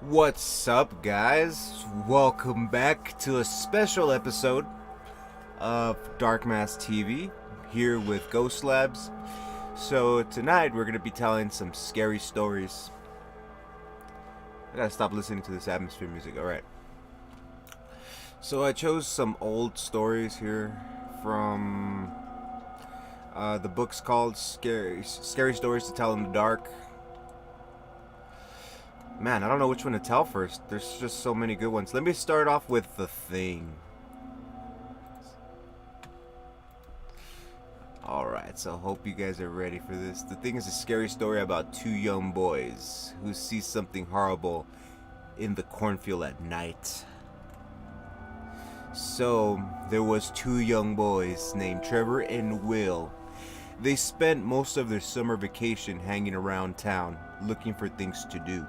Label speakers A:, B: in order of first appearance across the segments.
A: What's up, guys? Welcome back to a special episode of Dark Mass TV here with GHOSTLABz. So tonight we're gonna be telling some scary stories. I gotta stop listening to this atmosphere music. Alright. So I chose some old stories here from the book's called Scary Stories to Tell in the Dark. Man, I don't know which one to tell first. There's just so many good ones. Let me start off with The Thing. Alright, so I hope you guys are ready for this. The Thing is a scary story about two young boys who see something horrible in the cornfield at night. So, there was two young boys named Trevor and Will. They spent most of their summer vacation hanging around town, looking for things to do.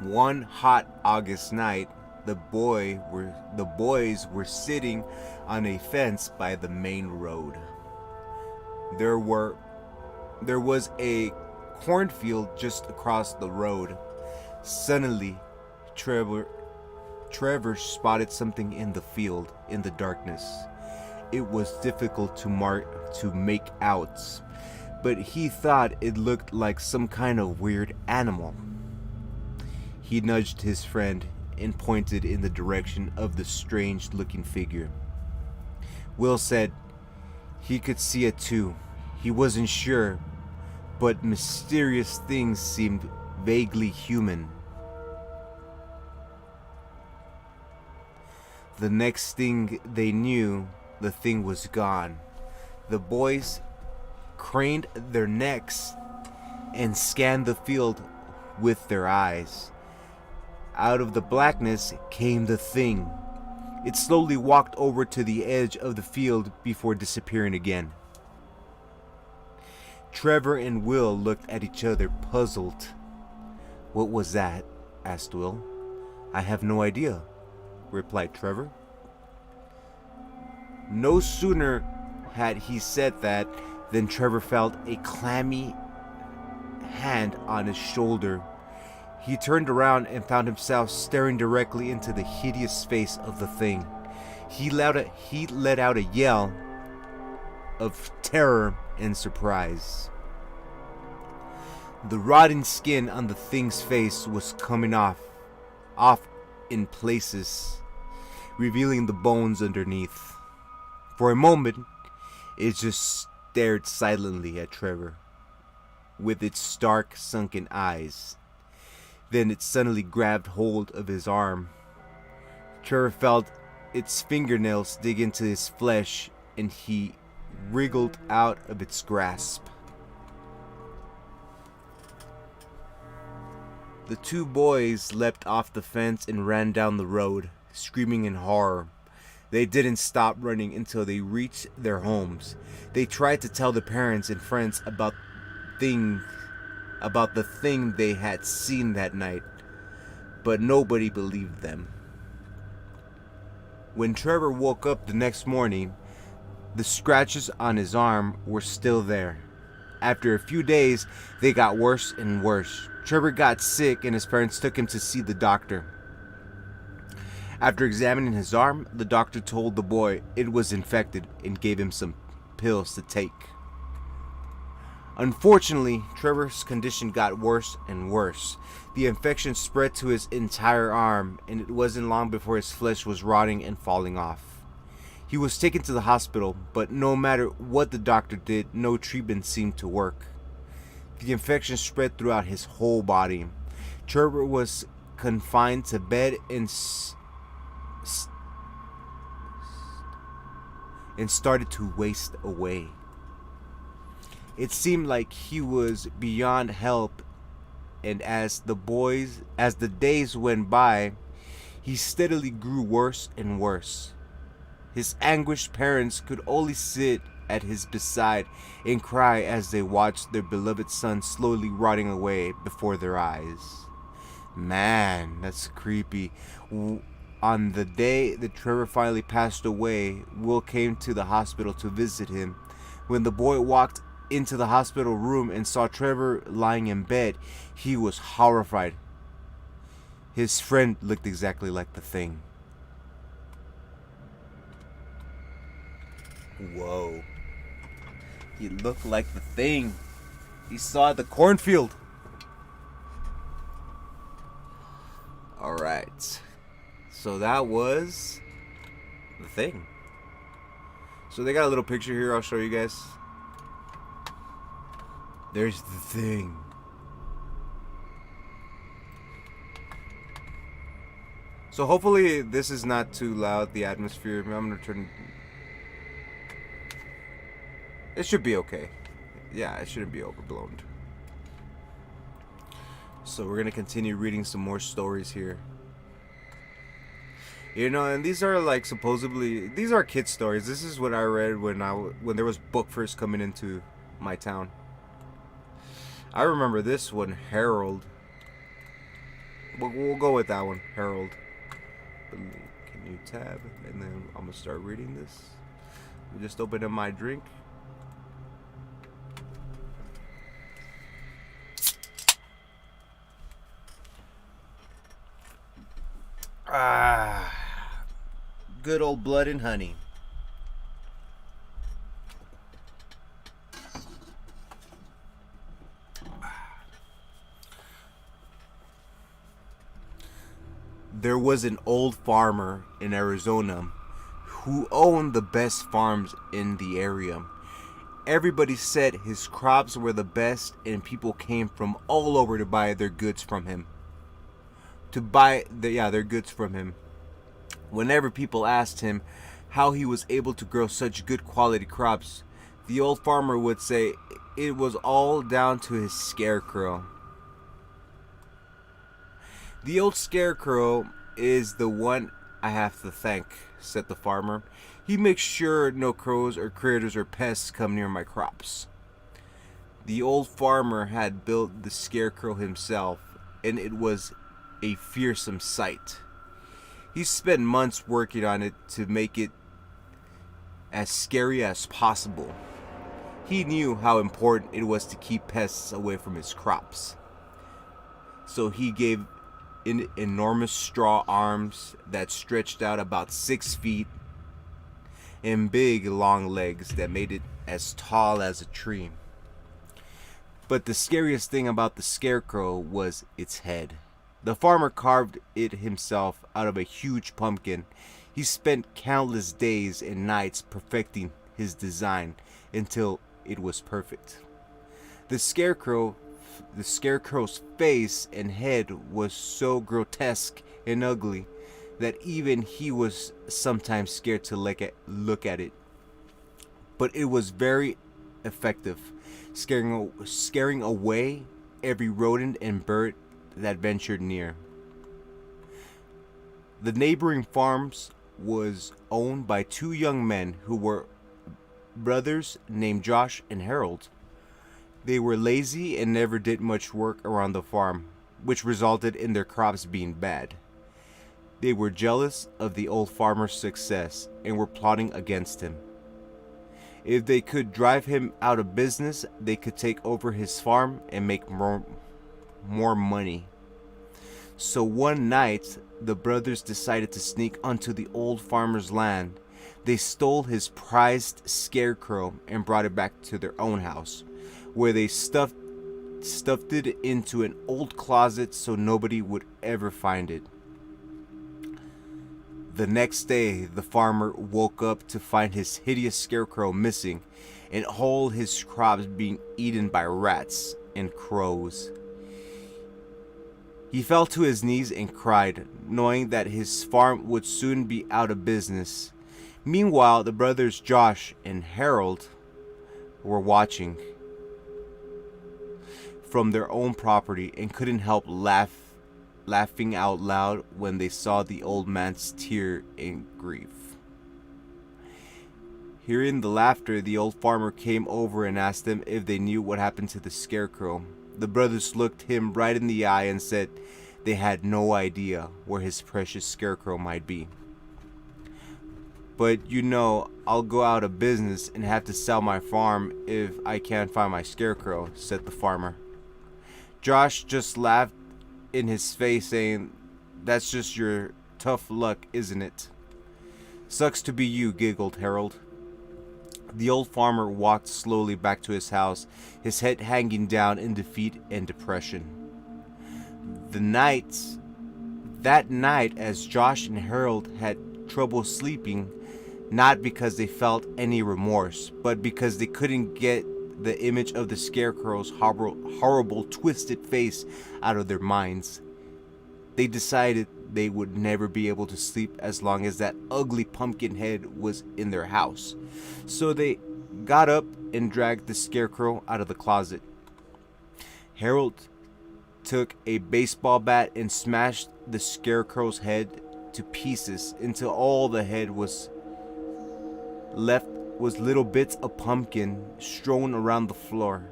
A: One hot August night, the boys were sitting on a fence by the main road. There was a cornfield just across the road. Suddenly, Trevor spotted something in the field in the darkness. It was difficult to make out, but he thought it looked like some kind of weird animal. He nudged his friend and pointed in the direction of the strange-looking figure. Will said he could see it too. He wasn't sure, but mysterious things seemed vaguely human. The next thing they knew, the thing was gone. The boys craned their necks and scanned the field with their eyes. Out of the blackness came the thing. It slowly walked over to the edge of the field before disappearing again. Trevor and Will looked at each other, puzzled. "What was that?" asked Will. "I have no idea," replied Trevor. No sooner had he said that than Trevor felt a clammy hand on his shoulder. He turned around and found himself staring directly into the hideous face of the thing. He let out a yell of terror and surprise. The rotting skin on the thing's face was coming off in places, revealing the bones underneath. For a moment, it just stared silently at Trevor with its stark, sunken eyes. Then it suddenly grabbed hold of his arm. Trevor felt its fingernails dig into his flesh, and he wriggled out of its grasp. The two boys leapt off the fence and ran down the road, screaming in horror. They didn't stop running until they reached their homes. They tried to tell their parents and friends about the thing they had seen that night, but nobody believed them. When Trevor woke up the next morning, the scratches on his arm were still there. After a few days, they got worse and worse. Trevor got sick and his parents took him to see the doctor. After examining his arm, the doctor told the boy it was infected and gave him some pills to take. Unfortunately, Trevor's condition got worse and worse. The infection spread to his entire arm, and it wasn't long before his flesh was rotting and falling off. He was taken to the hospital, but no matter what the doctor did, no treatment seemed to work. The infection spread throughout his whole body. Trevor was confined to bed and started to waste away. It seemed like he was beyond help, and as the days went by, he steadily grew worse and worse. His anguished parents could only sit at his bedside and cry as they watched their beloved son slowly rotting away before their eyes. Man, that's creepy. On the day that Trevor finally passed away, Will came to the hospital to visit him. When the boy walked into the hospital room and saw Trevor lying in bed, he was horrified. His friend looked exactly like the thing. Whoa. He looked like the thing he saw at the cornfield. Alright. So that was the thing. So they got a little picture here I'll show you guys. There's the thing. So hopefully this is not too loud, the atmosphere. I'm gonna turn... It should be okay. Yeah, it shouldn't be overblown. So we're gonna continue reading some more stories here. You know, and these are like supposedly, these are kid stories. This is what I read when there was book first coming into my town. I remember this one, Harold. We'll go with that one, Harold. Can you tab? And then I'm gonna start reading this. I'm just opening my drink. Good old blood and honey. There was an old farmer in Arizona who owned the best farms in the area. Everybody said his crops were the best and people came from all over to buy their goods from him. Their goods from him. Whenever people asked him how he was able to grow such good quality crops, the old farmer would say it was all down to his scarecrow. The old scarecrow is the one I have to thank, said the farmer. He makes sure no crows or critters or pests come near my crops. The old farmer had built the scarecrow himself, and it was a fearsome sight. He spent months working on it to make it as scary as possible. He knew how important it was to keep pests away from his crops. So he gave enormous straw arms that stretched out about 6 feet and big long legs that made it as tall as a tree. But the scariest thing about the scarecrow was its head. The farmer carved it himself out of a huge pumpkin. He spent countless days and nights perfecting his design until it was perfect. The scarecrow's face and head was so grotesque and ugly that even he was sometimes scared to look at it. But it was very effective, scaring away every rodent and bird that ventured near. The neighboring farms was owned by 2 young men who were brothers named Josh and Harold. They were lazy and never did much work around the farm, which resulted in their crops being bad. They were jealous of the old farmer's success and were plotting against him. If they could drive him out of business, they could take over his farm and make more money. So one night, the brothers decided to sneak onto the old farmer's land. They stole his prized scarecrow and brought it back to their own house, where they stuffed it into an old closet so nobody would ever find it. The next day, the farmer woke up to find his hideous scarecrow missing and all his crops being eaten by rats and crows. He fell to his knees and cried, knowing that his farm would soon be out of business. Meanwhile, the brothers Josh and Harold were watching from their own property and couldn't help laughing out loud when they saw the old man's tear in grief. Hearing the laughter, the old farmer came over and asked them if they knew what happened to the scarecrow. The brothers looked him right in the eye and said they had no idea where his precious scarecrow might be. But you know, I'll go out of business and have to sell my farm if I can't find my scarecrow," said the farmer. Josh just laughed in his face, saying, "That's just your tough luck, isn't it?" "Sucks to be you," giggled Harold. The old farmer walked slowly back to his house, his head hanging down in defeat and depression. That night, as Josh and Harold had trouble sleeping, not because they felt any remorse, but because they couldn't get the image of the scarecrow's horrible, twisted face out of their minds, they decided they would never be able to sleep as long as that ugly pumpkin head was in their house. So they got up and dragged the scarecrow out of the closet. Harold took a baseball bat and smashed the scarecrow's head to pieces until all the head was left was little bits of pumpkin strewn around the floor.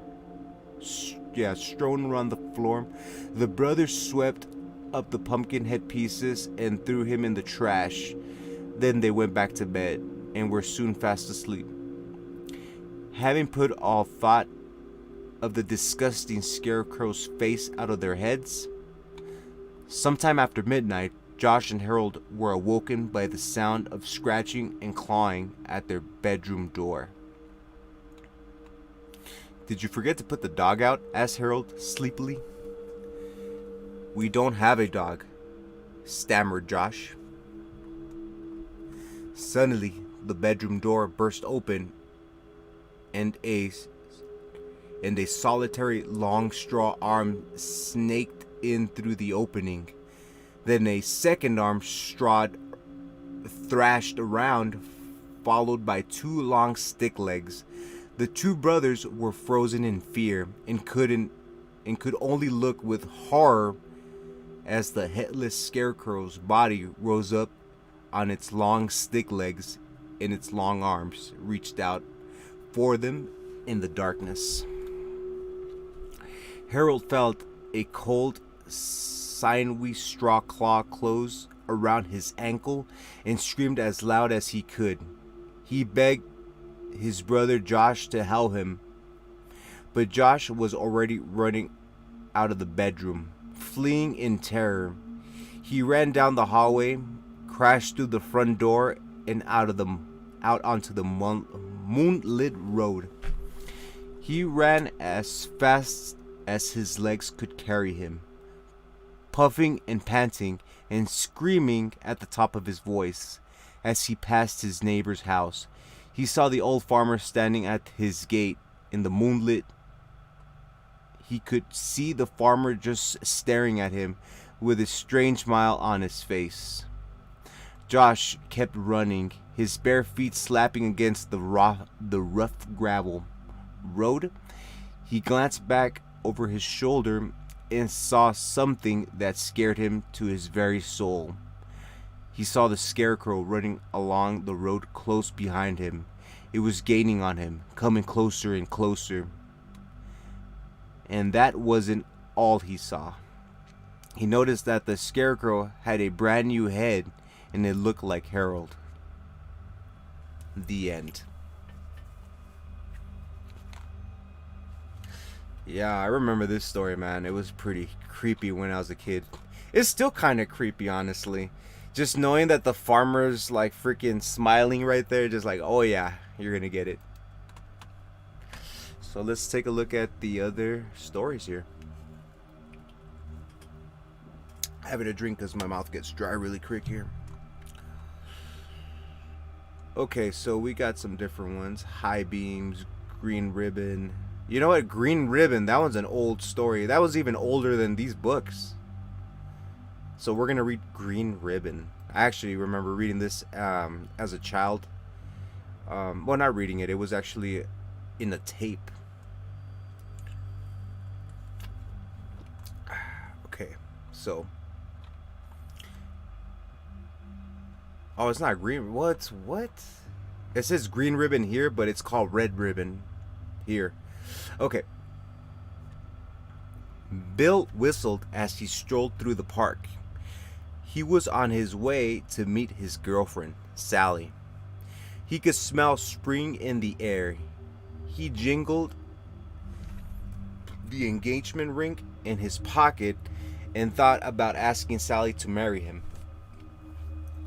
A: Strewn around the floor. The brothers swept up the pumpkin head pieces and threw him in the trash. Then they went back to bed and were soon fast asleep. Having put all thought of the disgusting scarecrow's face out of their heads, sometime after midnight, Josh and Harold were awoken by the sound of scratching and clawing at their bedroom door. "Did you forget to put the dog out?" asked Harold sleepily. "We don't have a dog," stammered Josh. Suddenly, the bedroom door burst open and a solitary long straw arm snaked in through the opening. Then a second arm thrashed around, followed by two long stick legs. The two brothers were frozen in fear and could only look with horror as the headless scarecrow's body rose up on its long stick legs and its long arms reached out for them in the darkness. Harold felt a cold, sinewy straw claw close around his ankle and screamed as loud as he could. He begged his brother Josh to help him, but Josh was already running out of the bedroom, fleeing in terror. He ran down the hallway, crashed through the front door, and out onto the moonlit road. He ran as fast as his legs could carry him, puffing and panting and screaming at the top of his voice. As he passed his neighbor's house, he saw the old farmer standing at his gate in the moonlit. He could see the farmer just staring at him with a strange smile on his face. Josh kept running, his bare feet slapping against the rough gravel road. He glanced back over his shoulder and saw something that scared him to his very soul. He saw the scarecrow running along the road close behind him. It was gaining on him, coming closer and closer. And that wasn't all he saw. He noticed that the scarecrow had a brand new head and it looked like Harold. The end. Yeah, I remember this story, man. It was pretty creepy when I was a kid. It's still kind of creepy, honestly. Just knowing that the farmer's like freaking smiling right there, just like, oh yeah, you're gonna get it. So let's take a look at the other stories here. Having a drink because my mouth gets dry really quick here. Okay, so we got some different ones. High beams, green ribbon. You know what? Green ribbon, that one's an old story. That was even older than these books. So we're going to read Green Ribbon. I actually remember reading this as a child. Well, not reading it. It was actually in a tape. Okay, so. Oh, it's not green. What? It says green ribbon here, but it's called red ribbon here. Okay. Bill whistled as he strolled through the park. He was on his way to meet his girlfriend, Sally. He could smell spring in the air. He jingled the engagement ring in his pocket and thought about asking Sally to marry him.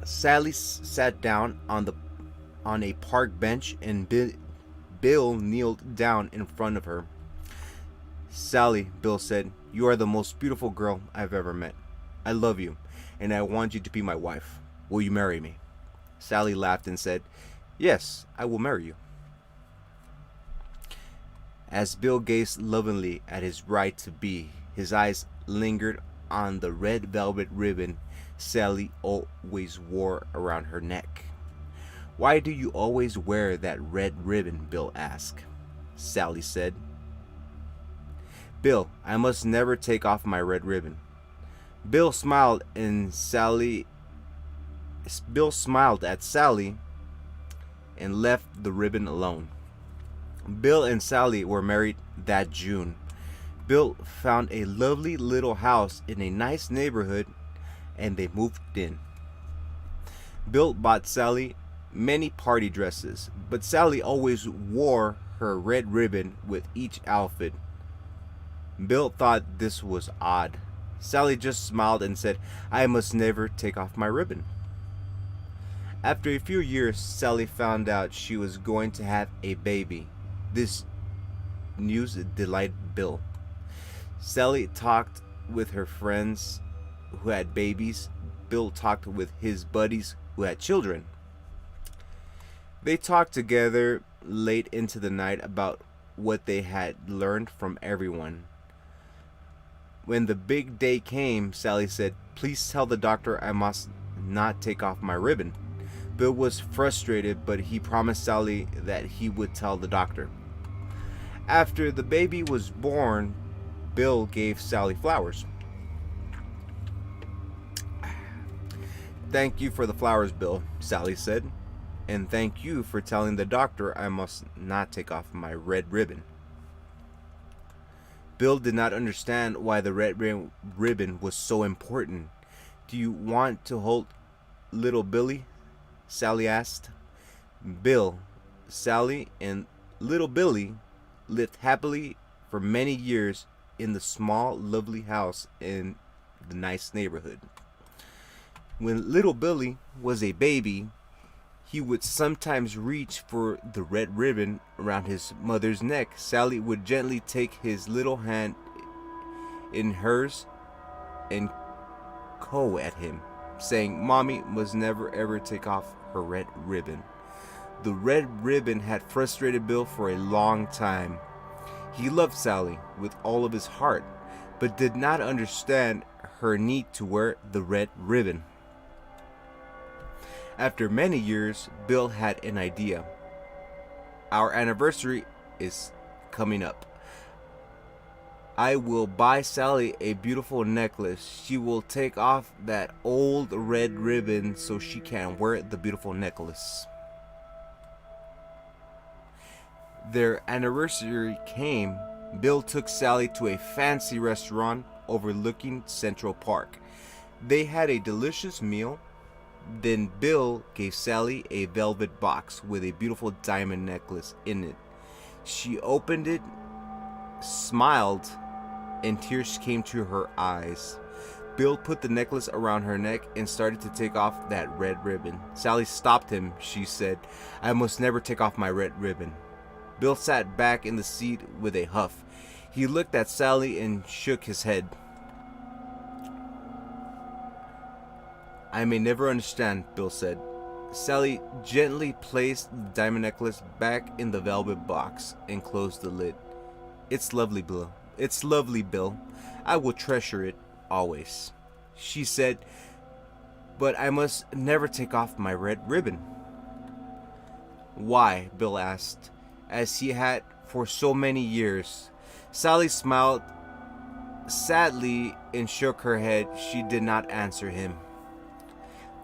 A: Sally sat down on a park bench and Bill kneeled down in front of her. "Sally," Bill said, "you are the most beautiful girl I've ever met. I love you, and I want you to be my wife. Will you marry me?" Sally laughed and said, "Yes, I will marry you." As Bill gazed lovingly at his bride-to-be, his eyes lingered on the red velvet ribbon Sally always wore around her neck. "Why do you always wear that red ribbon?" Bill asked. Sally said, "Bill, I must never take off my red ribbon." Bill smiled at Sally and left the ribbon alone. Bill and Sally were married that June. Bill found a lovely little house in a nice neighborhood and they moved in. Bill bought Sally many party dresses, but Sally always wore her red ribbon with each outfit. Bill thought this was odd. Sally just smiled and said, "I must never take off my ribbon." After a few years, Sally found out she was going to have a baby. This news delighted Bill. Sally talked with her friends who had babies. Bill talked with his buddies who had children. They talked together late into the night about what they had learned from everyone. When the big day came, Sally said, "Please tell the doctor I must not take off my ribbon." Bill was frustrated, but he promised Sally that he would tell the doctor. After the baby was born, Bill gave Sally flowers. "Thank you for the flowers, Bill," Sally said. "And thank you for telling the doctor I must not take off my red ribbon." Bill did not understand why the red ribbon was so important. "Do you want to hold little Billy?" Sally asked. Bill, Sally, and little Billy lived happily for many years in the small, lovely house in the nice neighborhood. When little Billy was a baby, he would sometimes reach for the red ribbon around his mother's neck. Sally would gently take his little hand in hers and coo at him, saying, "Mommy must never ever take off her red ribbon." The red ribbon had frustrated Bill for a long time. He loved Sally with all of his heart, but did not understand her need to wear the red ribbon. After many years, Bill had an idea. "Our anniversary is coming up. I will buy Sally a beautiful necklace. She will take off that old red ribbon so she can wear the beautiful necklace." Their anniversary came. Bill took Sally to a fancy restaurant overlooking Central Park. They had a delicious meal. Then Bill gave Sally a velvet box with a beautiful diamond necklace in it. She opened it, smiled, and tears came to her eyes. Bill put the necklace around her neck and started to take off that red ribbon. Sally stopped him. She said, "I must never take off my red ribbon." Bill sat back in the seat with a huff. He looked at Sally and shook his head. "I may never understand," Bill said. Sally gently placed the diamond necklace back in the velvet box and closed the lid. It's lovely, Bill. I will treasure it always," she said. "But I must never take off my red ribbon." "Why?" Bill asked, as he had for so many years. Sally smiled sadly and shook her head. She did not answer him.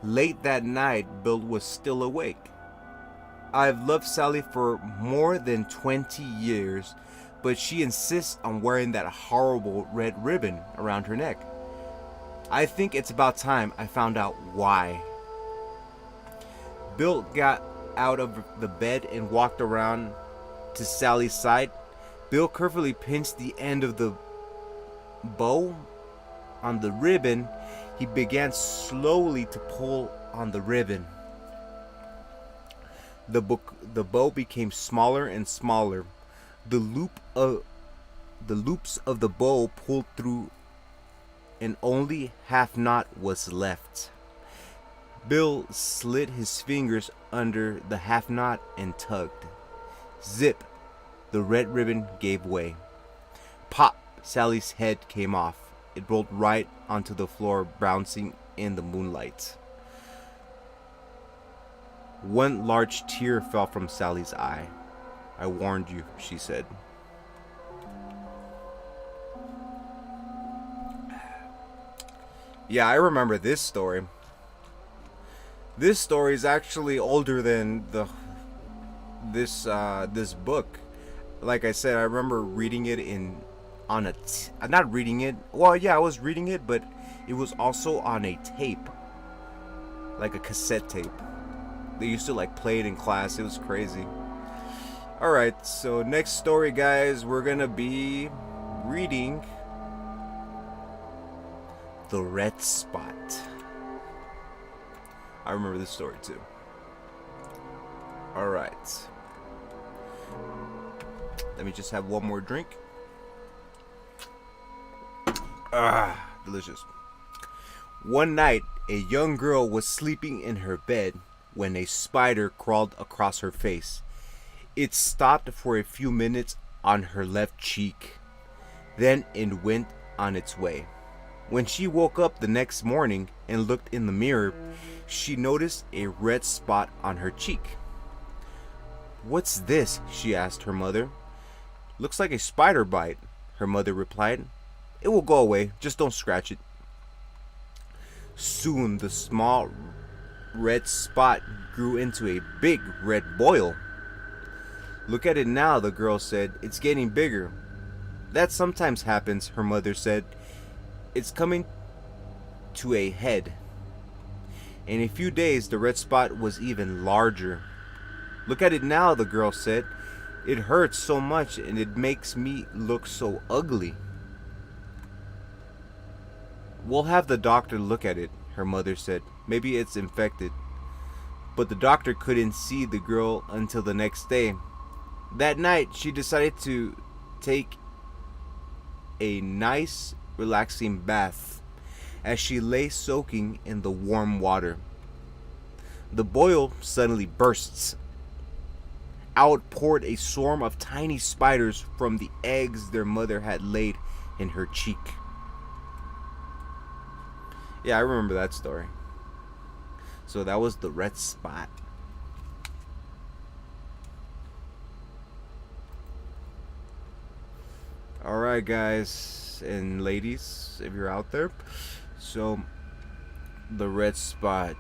A: Late that night, Bill was still awake. "I've loved Sally for more than 20 years, but she insists on wearing that horrible red ribbon around her neck. I think it's about time I found out why." Bill got out of the bed and walked around to Sally's side. Bill carefully pinched the end of the bow on the ribbon. He began slowly to pull on the ribbon. The bow became smaller and smaller. The loops of the bow pulled through, and only half knot was left. Bill slid his fingers under the half knot and tugged. Zip! The red ribbon gave way. Pop! Sally's head came off. It rolled right onto the floor, bouncing in the moonlight. One large tear fell from Sally's eye. "I warned you," she said. Yeah, I remember this story. This story is actually older than this book. Like I said, I remember reading it not reading it. Well, yeah, I was reading it, but it was also on a tape, like a cassette tape. They used to like play it in class. It was crazy. All right, so next story, guys, we're gonna be reading The Red Spot. I remember this story too. All right. Let me just have one more drink. Delicious. One night, a young girl was sleeping in her bed when a spider crawled across her face. It stopped for a few minutes on her left cheek. Then it went on its way. When she woke up the next morning and looked in the mirror, she noticed a red spot on her cheek. "What's this?" she asked her mother. "Looks like a spider bite," her mother replied. "It will go away, just don't scratch it." Soon the small red spot grew into a big red boil. "Look at it now," the girl said. "It's getting bigger." "That sometimes happens," her mother said. "It's coming to a head." In a few days, the red spot was even larger. "Look at it now," the girl said. "It hurts so much and it makes me look so ugly." "We'll have the doctor look at it," her mother said. "Maybe it's infected." But the doctor couldn't see the girl until the next day. That night, she decided to take a nice, relaxing bath as she lay soaking in the warm water. The boil suddenly bursts. Out poured a swarm of tiny spiders from the eggs their mother had laid in her cheek. Yeah, I remember that story. So that was the red spot. Alright, guys and ladies, if you're out there. So, the red spot.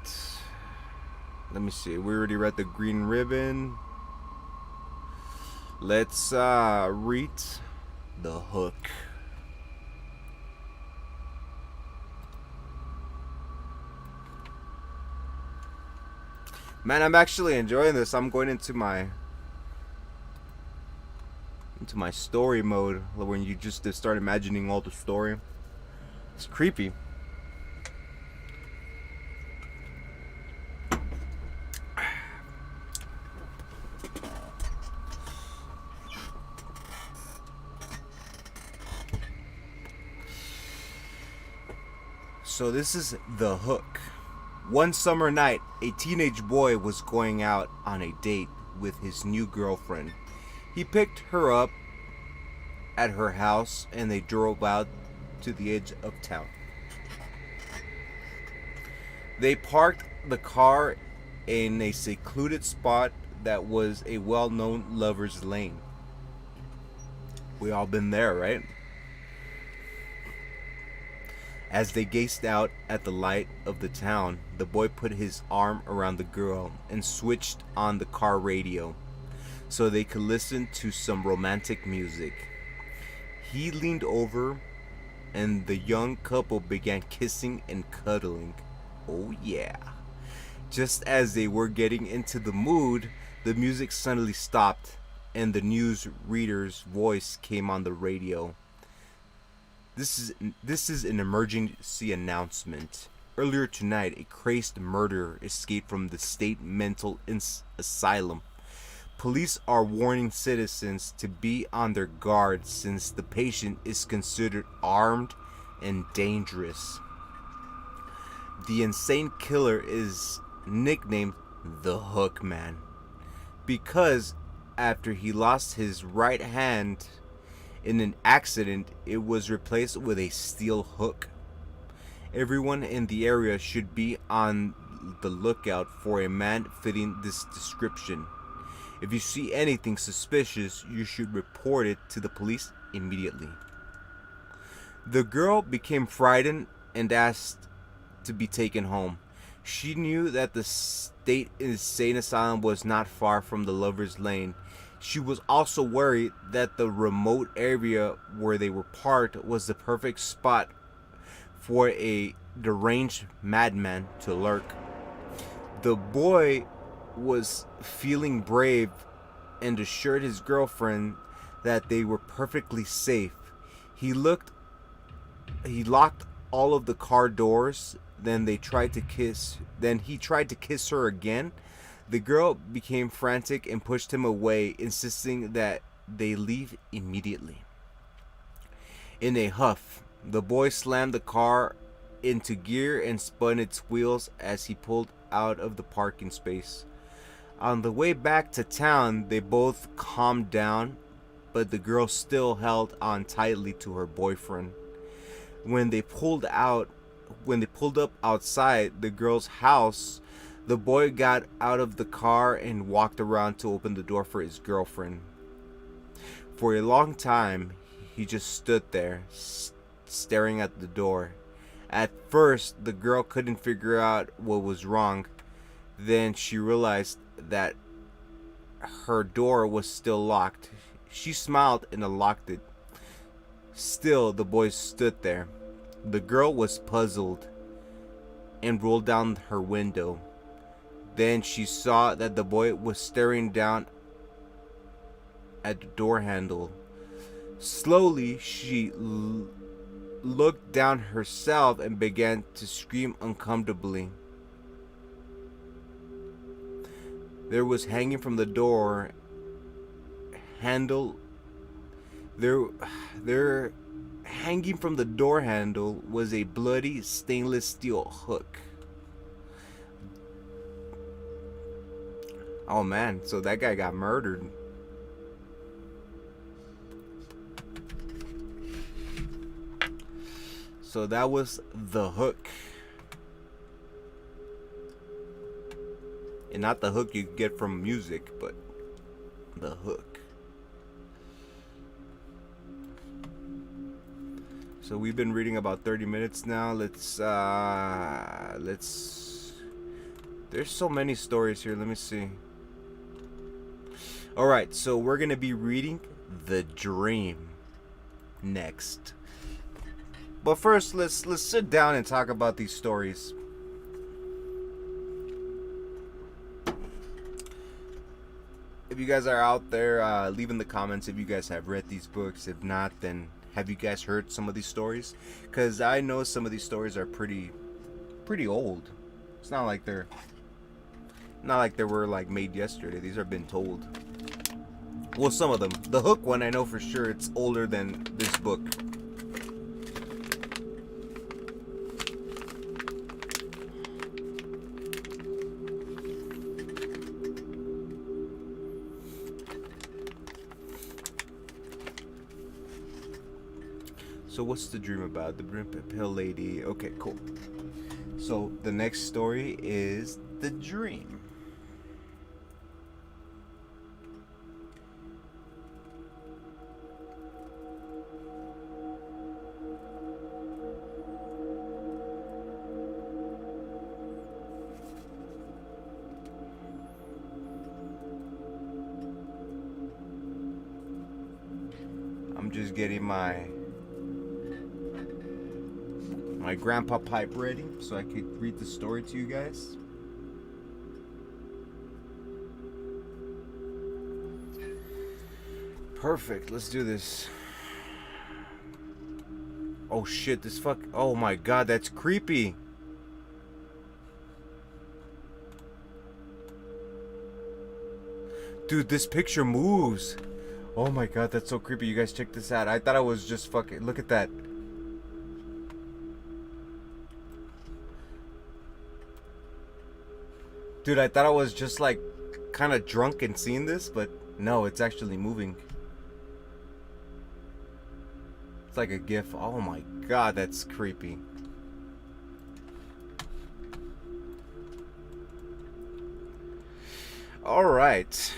A: Let me see. We already read the green ribbon. Let's read the hook. Man, I'm actually enjoying this. I'm going into my story mode when you just start imagining all the story. It's creepy. So this is the hook. One summer night, a teenage boy was going out on a date with his new girlfriend. He picked her up at her house and they drove out to the edge of town. They parked the car in a secluded spot that was a well-known lover's lane. We all been there, right? As they gazed out at the light of the town, the boy put his arm around the girl and switched on the car radio so they could listen to some romantic music. He leaned over and the young couple began kissing and cuddling. Oh yeah. Just as they were getting into the mood, the music suddenly stopped and the news reader's voice came on the radio. This is an emergency announcement. Earlier tonight, a crazed murderer escaped from the state mental asylum. Police are warning citizens to be on their guard since the patient is considered armed and dangerous. The insane killer is nicknamed the Hook Man because after he lost his right hand in an accident, it was replaced with a steel hook. Everyone in the area should be on the lookout for a man fitting this description. If you see anything suspicious, you should report it to the police immediately. The girl became frightened and asked to be taken home. She knew that the state insane asylum was not far from the Lover's Lane. She was also worried that the remote area where they were parked was the perfect spot for a deranged madman to lurk. The boy was feeling brave and assured his girlfriend that they were perfectly safe. He locked all of the car doors, then he tried to kiss her again. The girl became frantic and pushed him away, insisting that they leave immediately. In a huff, the boy slammed the car into gear and spun its wheels as he pulled out of the parking space. On the way back to town, they both calmed down, but the girl still held on tightly to her boyfriend. When they pulled up outside the girl's house, the boy got out of the car and walked around to open the door for his girlfriend. For a long time, he just stood there, staring at the door. At first, the girl couldn't figure out what was wrong. Then she realized that her door was still locked. She smiled and unlocked it. Still, the boy stood there. The girl was puzzled and rolled down her window. Then she saw that the boy was staring down at the door handle. Slowly, she looked down herself and began to scream uncomfortably. There was hanging from the door handle. There hanging from the door handle was a bloody stainless steel hook. Oh man, so that guy got murdered. So that was the hook. And not the hook you get from music, but the hook. So we've been reading about 30 minutes now. Let's there's so many stories here. Let me see. All right, so we're going to be reading The Dream next. But first, let's sit down and talk about these stories. If you guys are out there, leave in the comments if you guys have read these books. If not, then have you guys heard some of these stories? Because I know some of these stories are pretty old. It's not like they were like made yesterday. These are been told. Well, some of them. The Hook one, I know for sure it's older than this book. So what's the dream about? The Pill Lady. Okay, cool. So the next story is The Dream. I'm just getting my grandpa pipe ready so I could read the story to you guys. Perfect. Let's do this. Oh shit, this fuck. Oh my god, that's creepy. Dude, this picture moves. Oh my god, that's so creepy. You guys check this out. I thought I was just fucking. Look at that. Dude, I thought I was just like kind of drunk and seeing this, but no, it's actually moving. It's like a GIF. Oh my god, that's creepy. All right.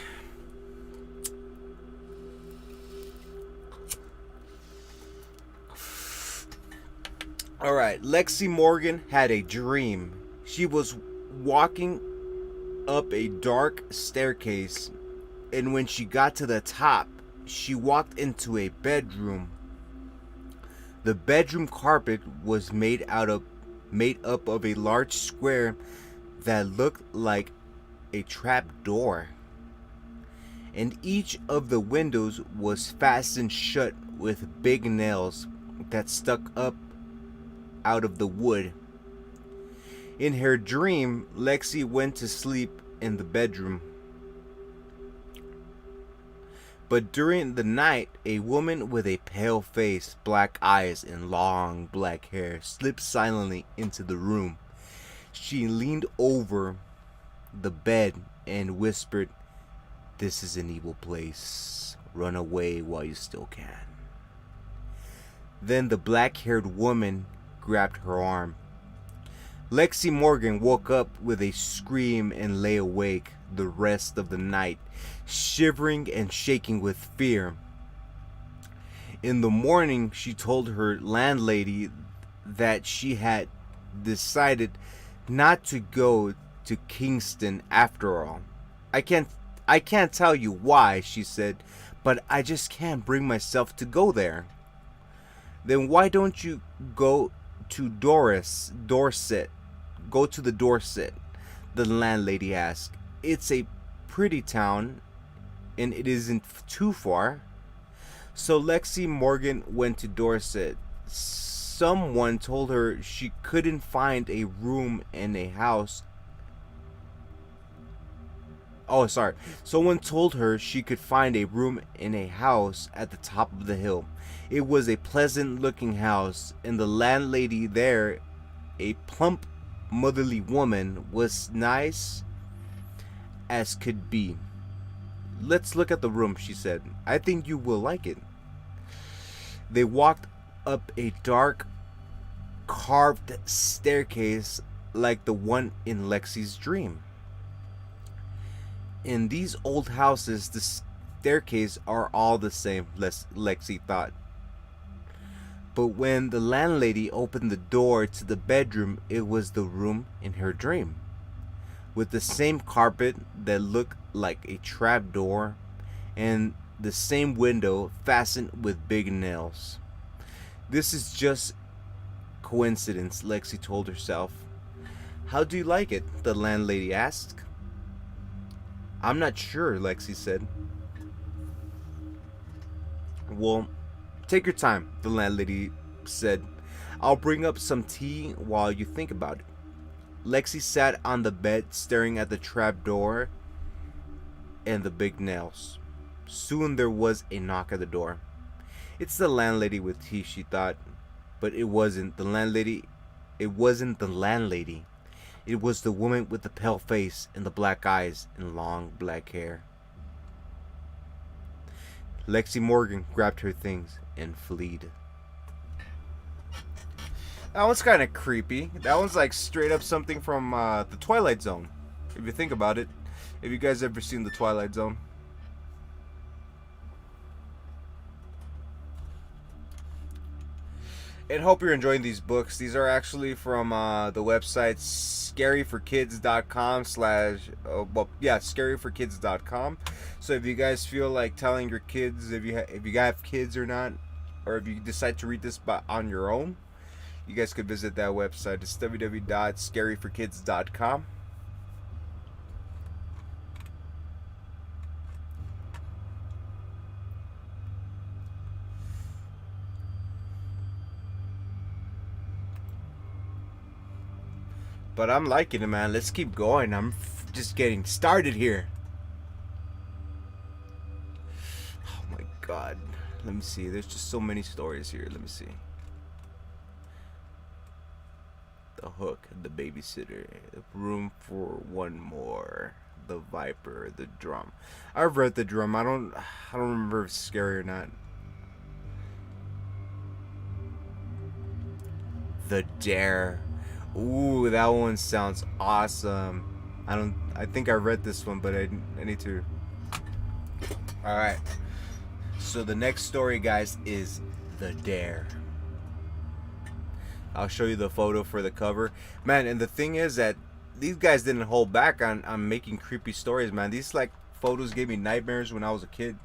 A: All right. Lexi Morgan had a dream. She was walking up a dark staircase, and when she got to the top, she walked into a bedroom. The bedroom carpet was made up of a large square that looked like a trap door, and each of the windows was fastened shut with big nails that stuck up out of the wood. In her dream, Lexi went to sleep in the bedroom. But during the night, a woman with a pale face, black eyes, and long black hair slipped silently into the room. She leaned over the bed and whispered, "This is an evil place. Run away while you still can." Then the black-haired woman grabbed her arm. Lexi Morgan woke up with a scream and lay awake the rest of the night, shivering and shaking with fear. In the morning, she told her landlady that she had decided not to go to Kingston after all. I can't tell you why," she said, "but I just can't bring myself to go there." "Then why don't you go to Dorset? Go to the Dorset," the landlady asked. "It's a pretty town, and it isn't too far." So Lexi Morgan went to Dorset. Someone told her she couldn't find a room in a house. Someone told her she could find a room in a house at the top of the hill. It was a pleasant looking house, and the landlady there, a plump, motherly woman, was nice as could be. "Let's look at the room," she said. "I think you will like it." They walked up a dark, carved staircase like the one in Lexi's dream. In these old houses, the staircases are all the same, Lexi thought. But when the landlady opened the door to the bedroom, it was the room in her dream, with the same carpet that looked like a trap door and the same window fastened with big nails. "This is just coincidence," Lexi told herself. "How do you like it?" the landlady asked. "I'm not sure," Lexi said. "Well, take your time," the landlady said. "I'll bring up some tea while you think about it." Lexi sat on the bed staring at the trap door and the big nails. Soon there was a knock at the door. "It's the landlady with tea," she thought. But it wasn't the landlady. It wasn't the landlady. It was the woman with the pale face and the black eyes and long black hair. Lexi Morgan grabbed her things and fled. That one's kind of creepy. That one's like straight up something from the Twilight Zone, if you think about it. Have you guys ever seen the Twilight Zone? And hope you're enjoying these books. These are actually from the website scaryforkids.com scaryforkids.com. So if you guys feel like telling your kids, if you have kids or not, or if you decide to read this on your own, you guys could visit that website. It's www.scaryforkids.com. But I'm liking it, man. Let's keep going. I'm just getting started here. Oh my god. Let me see. There's just so many stories here. Let me see. The Hook, The Babysitter, Room for One More, The Viper, The Drum. I've read The Drum. I don't remember if it's scary or not. The Dare. Ooh, that one sounds awesome. I think I read this one, but I need to. All right. So the next story, guys, is The Dare. I'll show you the photo for the cover, man. And the thing is that these guys didn't hold back on making creepy stories, man. These like photos gave me nightmares when I was a kid.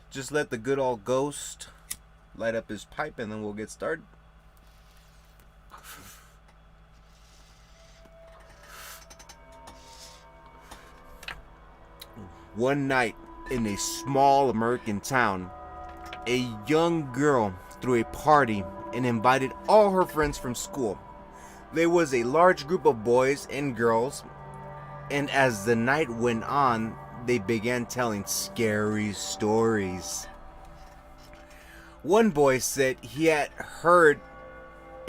A: Just let the good old ghost light up his pipe, and then we'll get started. One night in a small American town, a young girl threw a party and invited all her friends from school. There was a large group of boys and girls, and as the night went on, they began telling scary stories. One boy said he had heard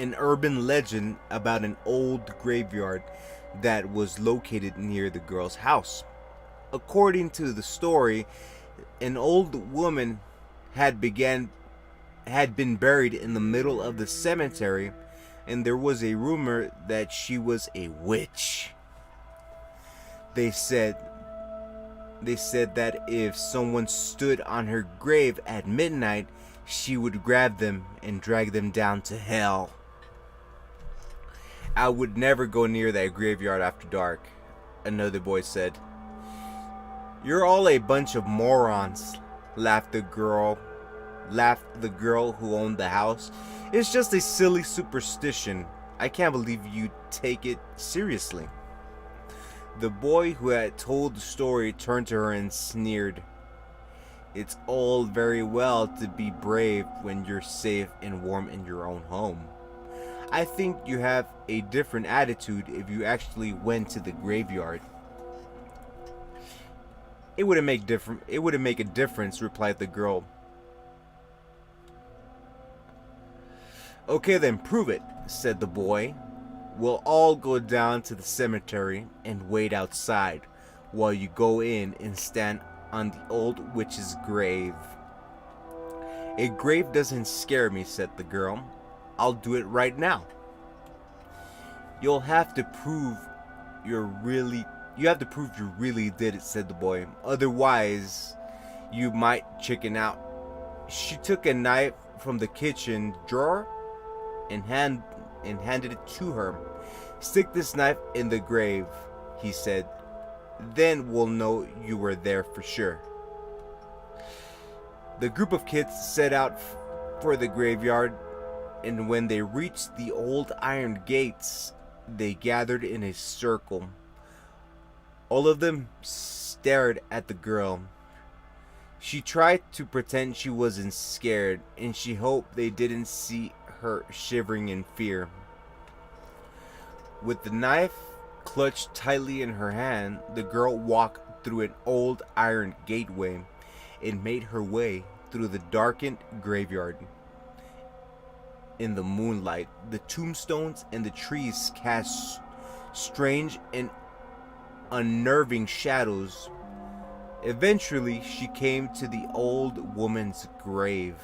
A: an urban legend about an old graveyard that was located near the girl's house. According to the story, an old woman had been buried in the middle of the cemetery, and there was a rumor that she was a witch. They said that if someone stood on her grave at midnight, she would grab them and drag them down to hell. I would never go near that graveyard after dark, another boy said. You're all a bunch of morons, laughed the girl who owned the house. It's just a silly superstition. I can't believe you take it seriously. The boy who had told the story turned to her and sneered. It's all very well to be brave when you're safe and warm in your own home. I think you have a different attitude if you actually went to the graveyard. It wouldn't make a difference, replied the girl. Okay then, prove it, said the boy. We'll all go down to the cemetery and wait outside while you go in and stand on the old witch's grave. A grave doesn't scare me, said the girl. I'll do it right now. You have to prove you really did it, said the boy. Otherwise, you might chicken out. She took a knife from the kitchen drawer and handed it to her. Stick this knife in the grave, he said. Then we'll know you were there for sure. The group of kids set out for the graveyard, and when they reached the old iron gates, they gathered in a circle. All of them stared at the girl. She tried to pretend she wasn't scared, and she hoped they didn't see her shivering in fear. With the knife clutched tightly in her hand, the girl walked through an old iron gateway and made her way through the darkened graveyard. In the moonlight, the tombstones and the trees cast strange and unnerving shadows. Eventually, she came to the old woman's grave.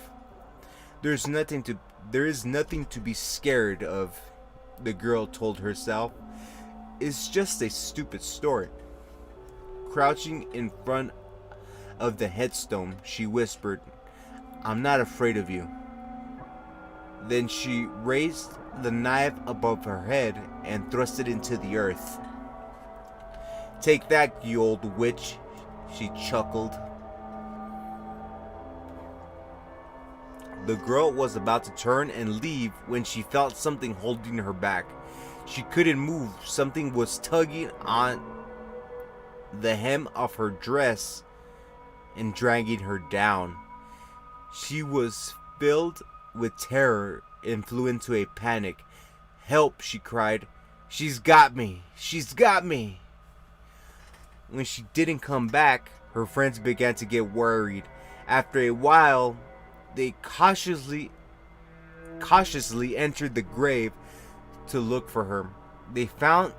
A: There is nothing to be scared of, the girl told herself. It's just a stupid story. Crouching in front of the headstone, she whispered, I'm not afraid of you. Then she raised the knife above her head and thrust it into the earth. Take that, you old witch, she chuckled. The girl was about to turn and leave when she felt something holding her back. She couldn't move. Something was tugging on the hem of her dress and dragging her down. She was filled with terror and flew into a panic. "Help," she cried. "She's got me! She's got me!" When she didn't come back, her friends began to get worried. After a while, they cautiously entered the grave to look for her. They found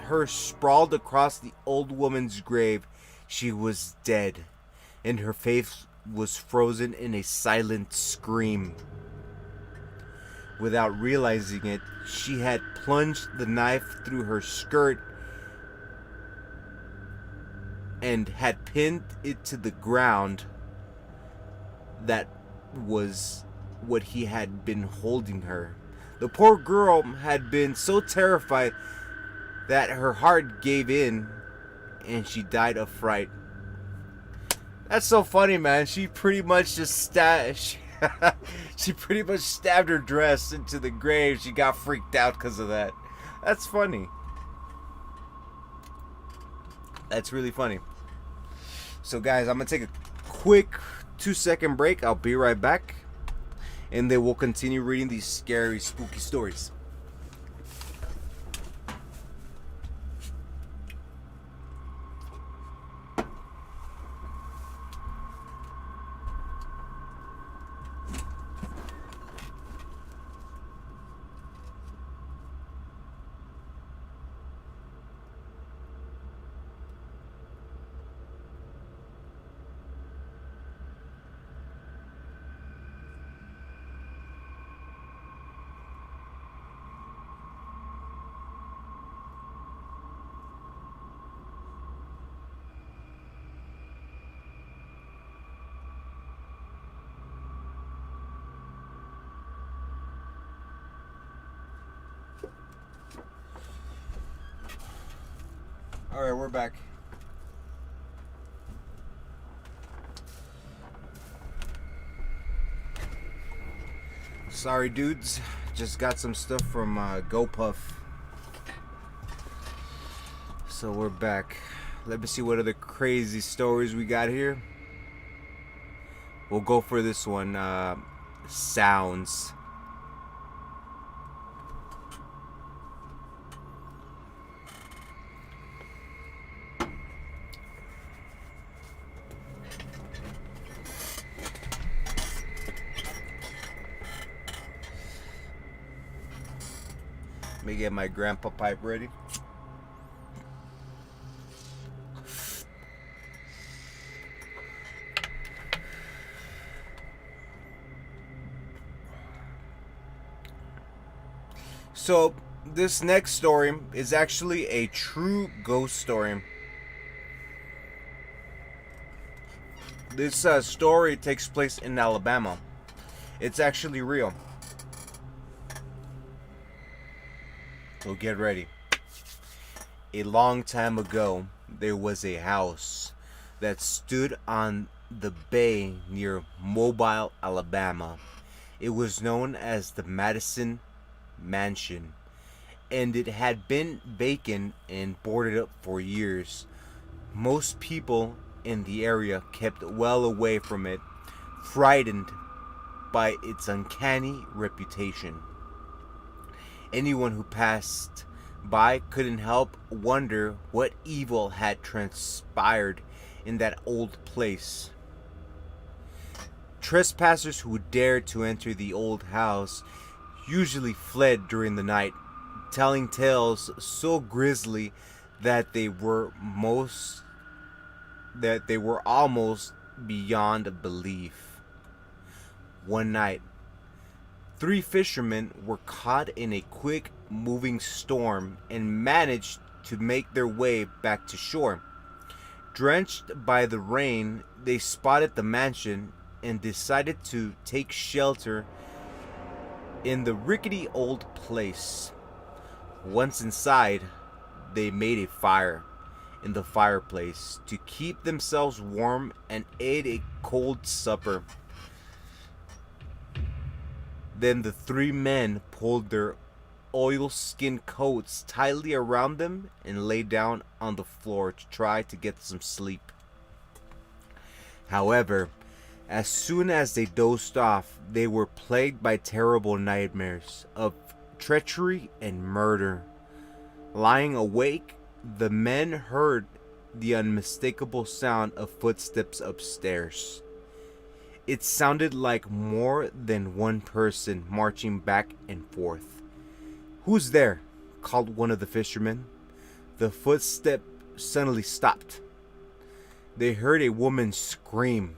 A: her sprawled across the old woman's grave. She was dead, and her face was frozen in a silent scream. Without realizing it, she had plunged the knife through her skirt and had pinned it to the ground. That was what he had been holding her. The poor girl had been so terrified that her heart gave in and she died of fright. That's so funny, man. She pretty much just she pretty much stabbed her dress into the grave. She got freaked out because of that. That's funny. That's really funny. So guys, I'm gonna take a quick 2-second break. I'll be right back, and then we'll continue reading these scary, spooky stories. Alright, we're back. Sorry, dudes. Just got some stuff from GoPuff. So we're back. Let me see what other crazy stories we got here. We'll go for this one. Sounds. Let me get my grandpa pipe ready. So, this next story is actually a true ghost story. This story takes place in Alabama. It's actually real. So get ready. A long time ago, there was a house that stood on the bay near Mobile, Alabama. It was known as the Madison Mansion, and it had been vacant and boarded up for years. Most people in the area kept well away from it, frightened by its uncanny reputation. Anyone who passed by couldn't help wonder what evil had transpired in that old place. Trespassers who dared to enter the old house usually fled during the night, telling tales so grisly that they were almost beyond belief. One night, 3 fishermen were caught in a quick moving storm and managed to make their way back to shore. Drenched by the rain, they spotted the mansion and decided to take shelter in the rickety old place. Once inside, they made a fire in the fireplace to keep themselves warm and ate a cold supper. Then the 3 men pulled their oilskin coats tightly around them and lay down on the floor to try to get some sleep. However, as soon as they dozed off, they were plagued by terrible nightmares of treachery and murder. Lying awake, the men heard the unmistakable sound of footsteps upstairs. It sounded like more than one person marching back and forth. "Who's there?" called one of the fishermen. The footstep suddenly stopped. They heard a woman scream.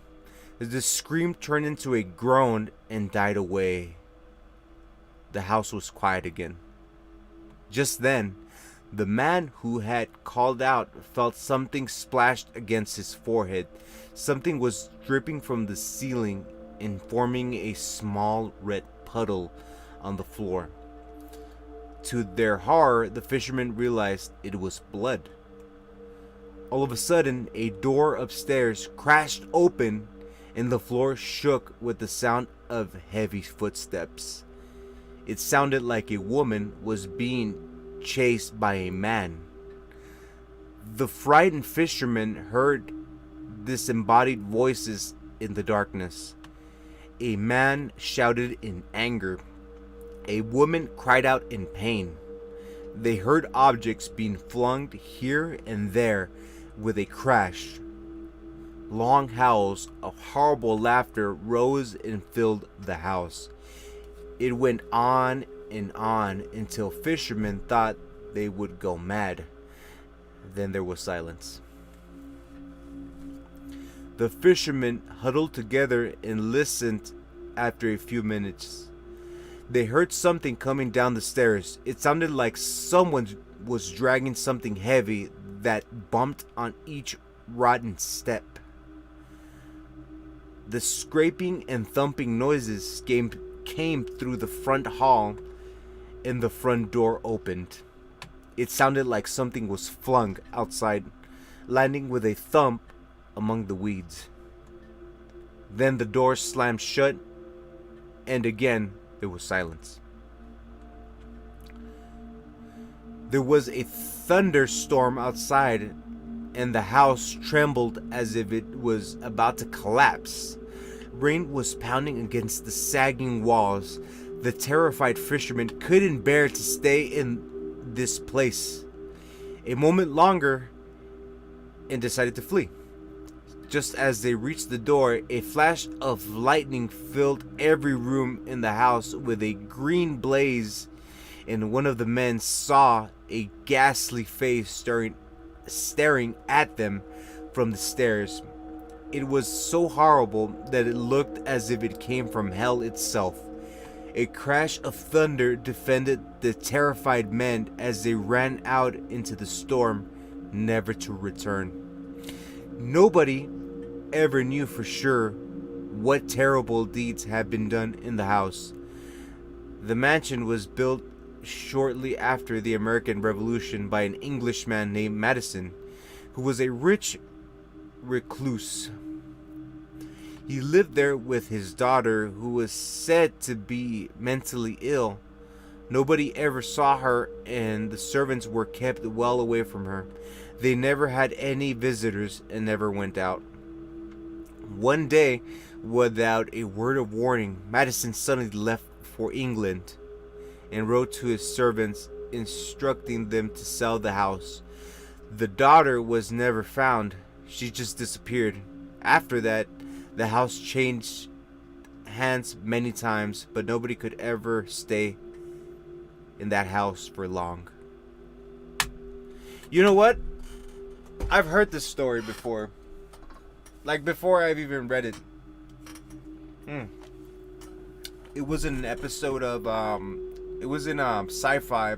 A: The scream turned into a groan and died away. The house was quiet again. Just then, the man who had called out felt something splashed against his forehead. Something was dripping from the ceiling and forming a small red puddle on the floor. To their horror, the fishermen realized it was blood. All of a sudden, a door upstairs crashed open and the floor shook with the sound of heavy footsteps. It sounded like a woman was being chased by a man. The frightened fishermen heard disembodied voices in the darkness. A man shouted in anger. A woman cried out in pain. They heard objects being flung here and there with a crash. Long howls of horrible laughter rose and filled the house. It went on and on until fishermen thought they would go mad. Then there was silence. The fishermen huddled together and listened. After a few minutes, they heard something coming down the stairs. It sounded like someone was dragging something heavy that bumped on each rotten step. The scraping and thumping noises came through the front hall, and the front door opened. It sounded like something was flung outside, landing with a thump among the weeds. Then the door slammed shut, and again there was silence. There was a thunderstorm outside, and the house trembled as if it was about to collapse. Rain was pounding against the sagging walls. The terrified fishermen couldn't bear to stay in this place a moment longer and decided to flee. Just as they reached the door, a flash of lightning filled every room in the house with a green blaze, and one of the men saw a ghastly face staring at them from the stairs. It was so horrible that it looked as if it came from hell itself. A crash of thunder defended the terrified men as they ran out into the storm, never to return. Nobody ever knew for sure what terrible deeds had been done in the house. The mansion was built shortly after the American Revolution by an Englishman named Madison, who was a rich recluse. He lived there with his daughter, who was said to be mentally ill. Nobody ever saw her, and the servants were kept well away from her. They never had any visitors and never went out. One day, without a word of warning, Madison suddenly left for England and wrote to his servants instructing them to sell the house. The daughter was never found. She just disappeared. After that, the house changed hands many times, but nobody could ever stay in that house for long. You know what? I've heard this story before. Like, before I've even read it. It was in an episode of, it was in Sci-Fi.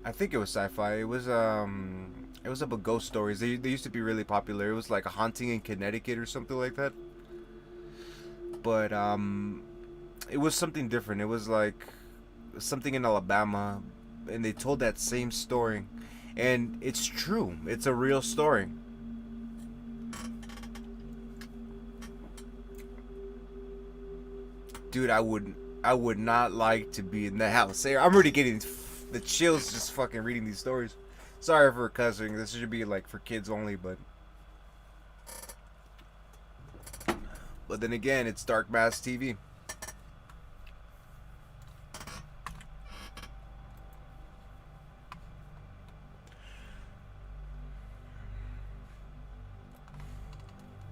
A: I think it was Sci-Fi. It was about ghost stories. They used to be really popular. It was like a haunting in Connecticut or something like that. But it was something different. It was like something in Alabama, and they told that same story, and it's true. It's a real story. Dude, I would I would not like to be in the house. I'm already getting the chills just fucking reading these stories. Sorry for cussing. This should be like for kids only, but then again, it's Dark Mass TV.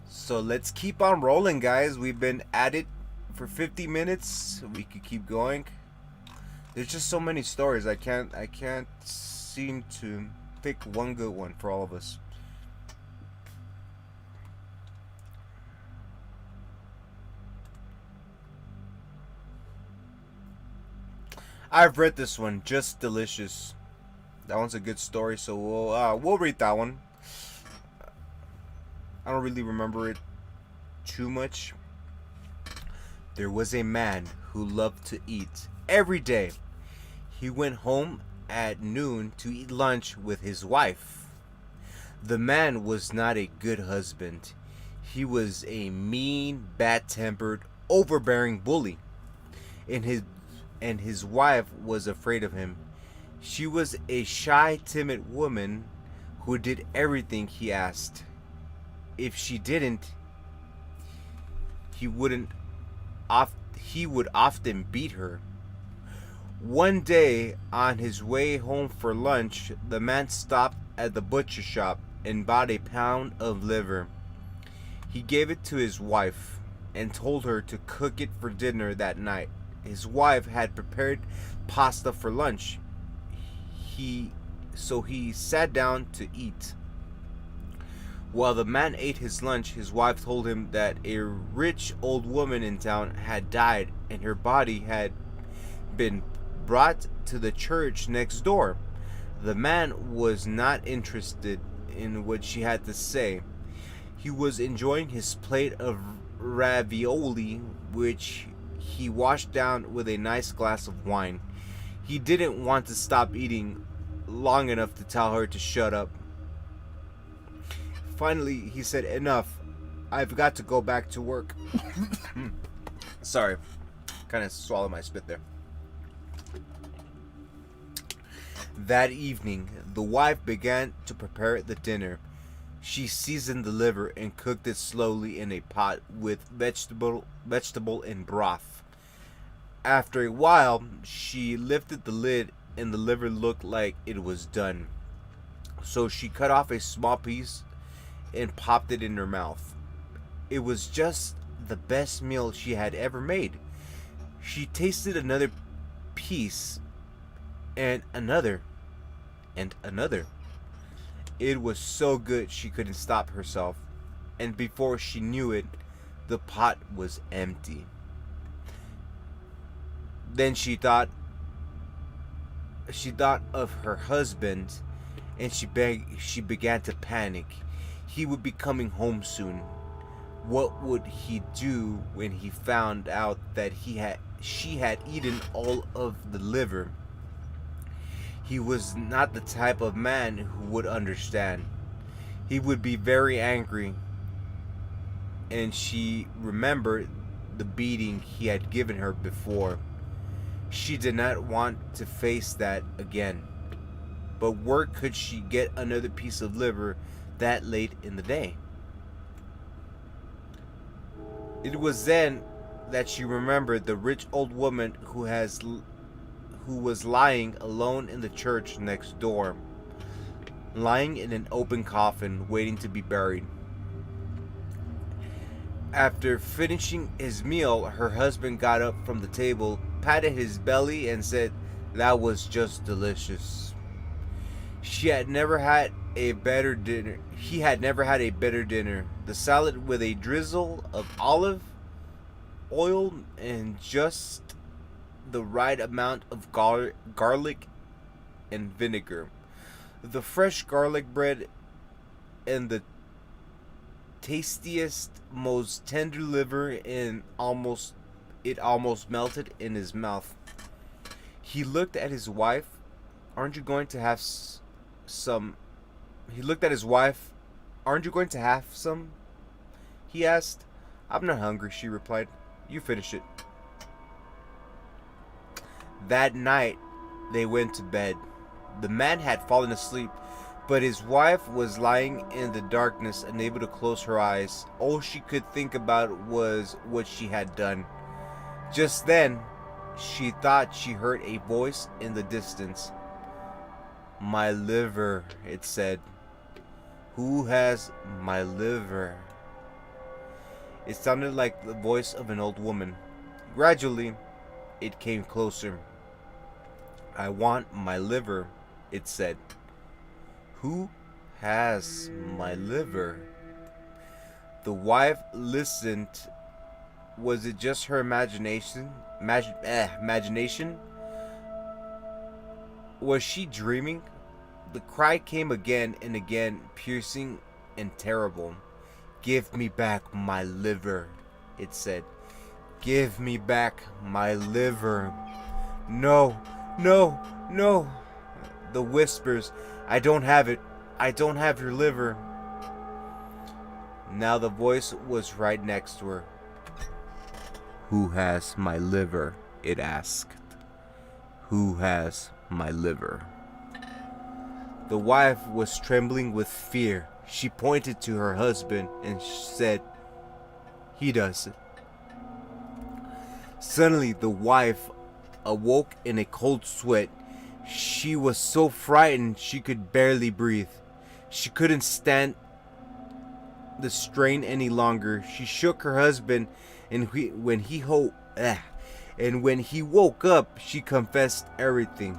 A: So let's keep on rolling, guys. We've been at it for 50 minutes. We could keep going. There's just so many stories. I can't seem to pick one good one for all of us. I've read this one, Just Delicious. That one's a good story, so we'll read that one. I don't really remember it too much. There was a man who loved to eat every day. He went home at noon to eat lunch with his wife. The man was not a good husband. He was a mean, bad-tempered, overbearing bully. And his wife was afraid of him. She was a shy, timid woman who did everything he asked. If she didn't, he would often beat her. One day, on his way home for lunch, the man stopped at the butcher shop and bought a pound of liver. He gave it to his wife and told her to cook it for dinner that night. His wife had prepared pasta for lunch. So he sat down to eat. While the man ate his lunch, his wife told him that a rich old woman in town had died and her body had been brought to the church next door. The man was not interested in what she had to say. He was enjoying his plate of ravioli, which he washed down with a nice glass of wine. He didn't want to stop eating long enough to tell her to shut up. Finally, he said, "Enough. I've got to go back to work." Sorry. Kind of swallowed my spit there. That evening, the wife began to prepare the dinner. She seasoned the liver and cooked it slowly in a pot with vegetable and broth. After a while, she lifted the lid and the liver looked like it was done. So she cut off a small piece and popped it in her mouth. It was just the best meal she had ever made. She tasted another piece and another and another. It was so good she couldn't stop herself, and before she knew it, the pot was empty. Then she thought of her husband, and she began to panic. He would be coming home soon. What would he do when he found out that she had eaten all of the liver? He was not the type of man who would understand. He would be very angry. And she remembered the beating he had given her before. She did not want to face that again. But where could she get another piece of liver that late in the day? It was then that she remembered the rich old woman who was lying alone in the church next door, lying in an open coffin waiting to be buried. After finishing his meal, her husband got up from the table, patted his belly, and said, "That was just delicious." He had never had a better dinner. The salad with a drizzle of olive oil and just the right amount of garlic and vinegar. The fresh garlic bread and the tastiest, most tender liver, and it almost melted in his mouth. He looked at his wife. "Aren't you going to have some?" He looked at his wife. "Aren't you going to have some?" he asked. "I'm not hungry," she replied. "You finish it." That night, they went to bed. The man had fallen asleep, but his wife was lying in the darkness, unable to close her eyes. All she could think about was what she had done. Just then, she thought she heard a voice in the distance. "My liver," it said. "Who has my liver?" It sounded like the voice of an old woman. Gradually, it came closer. "I want my liver," it said. "Who has my liver?" The wife listened. Was it just her imagination? Imagination? Was she dreaming? The cry came again and again, piercing and terrible. "Give me back my liver," it said. "Give me back my liver." "No, no, no." The whispers, "I don't have it. I don't have your liver." Now the voice was right next to her. "Who has my liver?" it asked. "Who has my liver?" The wife was trembling with fear. She pointed to her husband and said, "He does it." Suddenly, the wife awoke in a cold sweat. She was so frightened she could barely breathe. She couldn't stand the strain any longer. She shook her husband, and when he woke up, she confessed everything.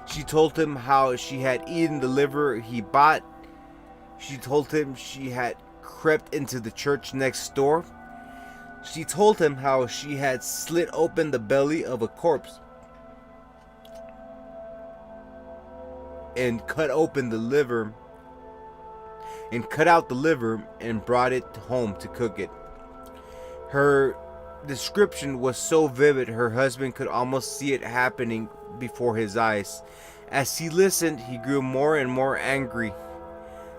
A: She told him how she had eaten the liver he bought. She told him she had crept into the church next door. She told him how she had slit open the belly of a corpse and cut out the liver and brought it home to cook it. Her description was so vivid her husband could almost see it happening before his eyes. As he listened, he grew more and more angry.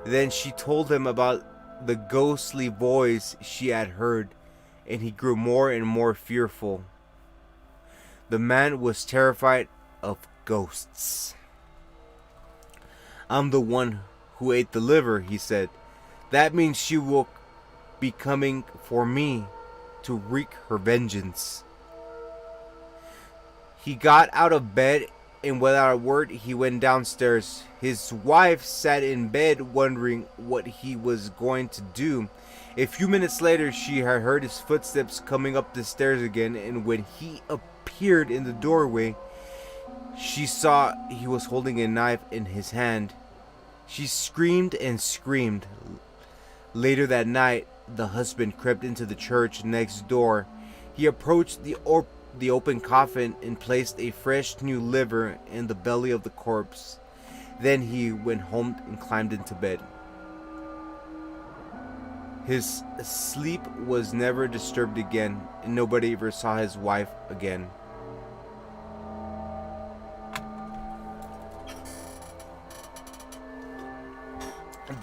A: Then she told him about the ghostly voice she had heard, and he grew more and more fearful. The man was terrified of ghosts. "I'm the one who ate the liver," he said. "That means she will be coming for me to wreak her vengeance." He got out of bed, and without a word he went downstairs. His wife sat in bed wondering what he was going to do. A few minutes later she had heard his footsteps coming up the stairs again, and when he appeared in the doorway, she saw he was holding a knife in his hand. She screamed and screamed. Later that night, the husband crept into the church next door. He approached the open coffin and placed a fresh new liver in the belly of the corpse. Then he went home and climbed into bed. His sleep was never disturbed again, and nobody ever saw his wife again.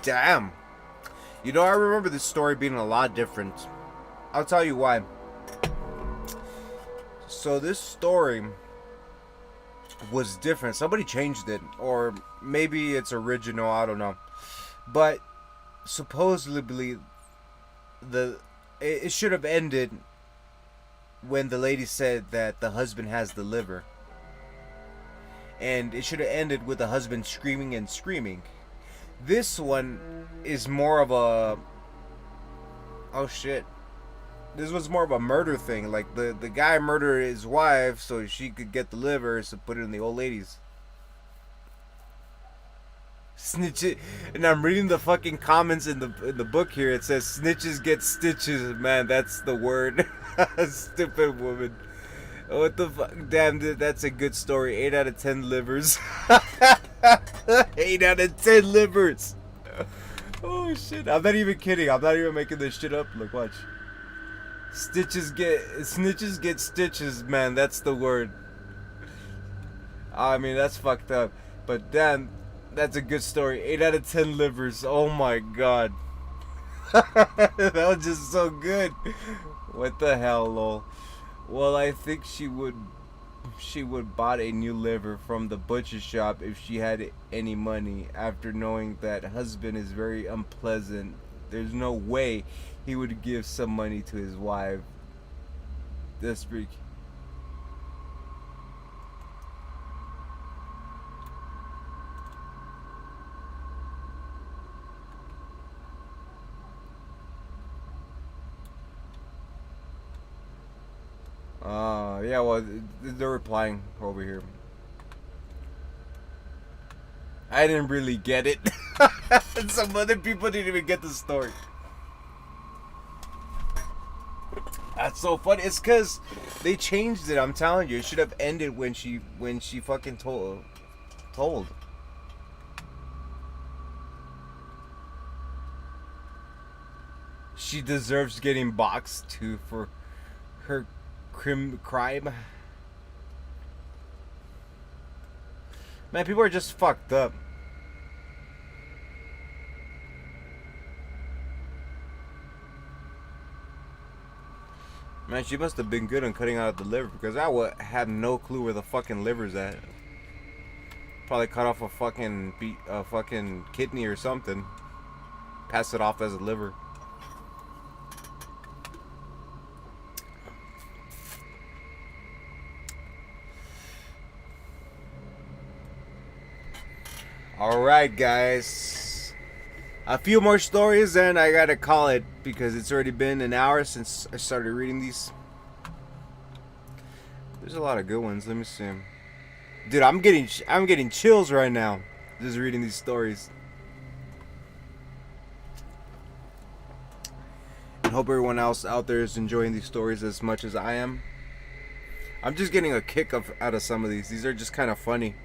A: Damn. You know, I remember this story being a lot different. I'll tell you why. So this story was different. Somebody changed it, or maybe it's original, I don't know. But supposedly it should have ended when the lady said that the husband has the liver. And it should have ended with the husband screaming and screaming. This one is more of a... Oh shit. This was more of a murder thing. Like the guy murdered his wife so she could get the liver, so put it in the old lady's. Snitches. And I'm reading the fucking comments in the book here. It says snitches get stitches. Man, that's the word. Stupid woman. What the fuck? Damn, dude, that's a good story. 8 out of 10 livers. 8 out of 10 livers. Oh shit. I'm not even kidding. I'm not even making this shit up. Look, watch. Snitches get stitches, man. That's the word. I mean, that's fucked up. But damn, that's a good story. 8 out of 10 livers. Oh my god. That was just so good. What the hell, lol. Well, I think she would she would bought a new liver from the butcher shop if she had any money. After knowing that husband is very unpleasant, there's no way he would give some money to his wife. This freak. Yeah, well, they're replying over here. I didn't really get it. Some other people didn't even get the story. That's so funny. It's because they changed it. I'm telling you, it should have ended when she fucking told. She deserves getting boxed too for her crime. Man, people are just fucked up. Man, she must have been good on cutting out the liver, because I would have no clue where the fucking liver's at. Probably cut off a fucking kidney or something. Pass it off as a liver. Alright, guys. A few more stories and I gotta call it, because it's already been an hour since I started reading these. There's a lot of good ones. Let me see. Dude, I'm getting chills right now just reading these stories. And hope everyone else out there is enjoying these stories as much as I am. I'm just getting a kick out of some of these. These are just kind of funny.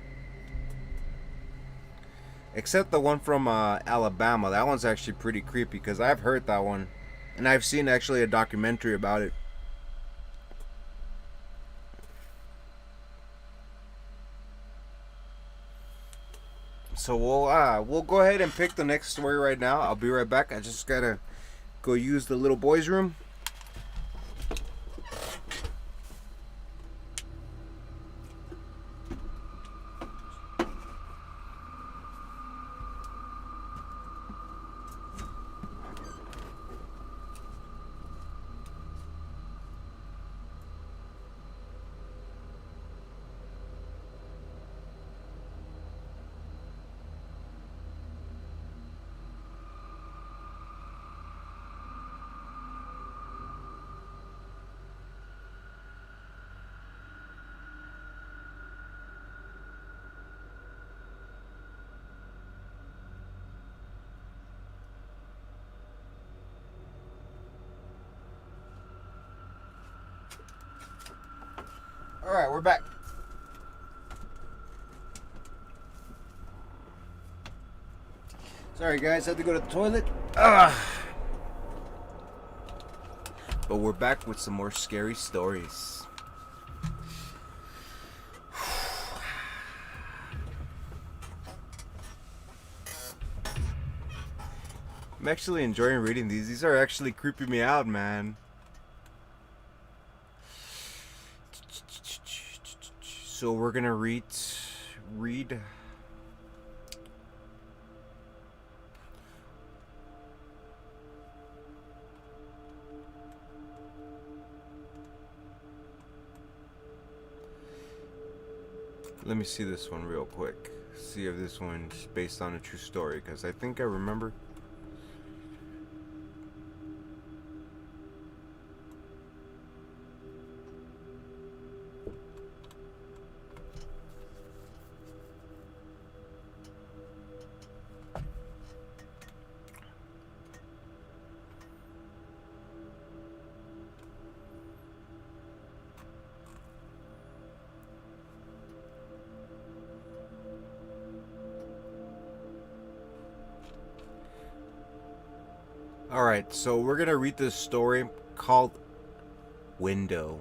A: Except the one from Alabama. That one's actually pretty creepy, because I've heard that one. And I've seen actually a documentary about it. So we'll go ahead and pick the next story right now. I'll be right back. I just gotta go use the little boy's room. Alright, we're back. Sorry guys, had to go to the toilet. But we're back with some more scary stories. I'm actually enjoying reading these. These are actually creeping me out, man. So we're gonna read. Let me see this one real quick. See if this one's based on a true story, because I think I remember. Alright, so we're gonna read this story called Window.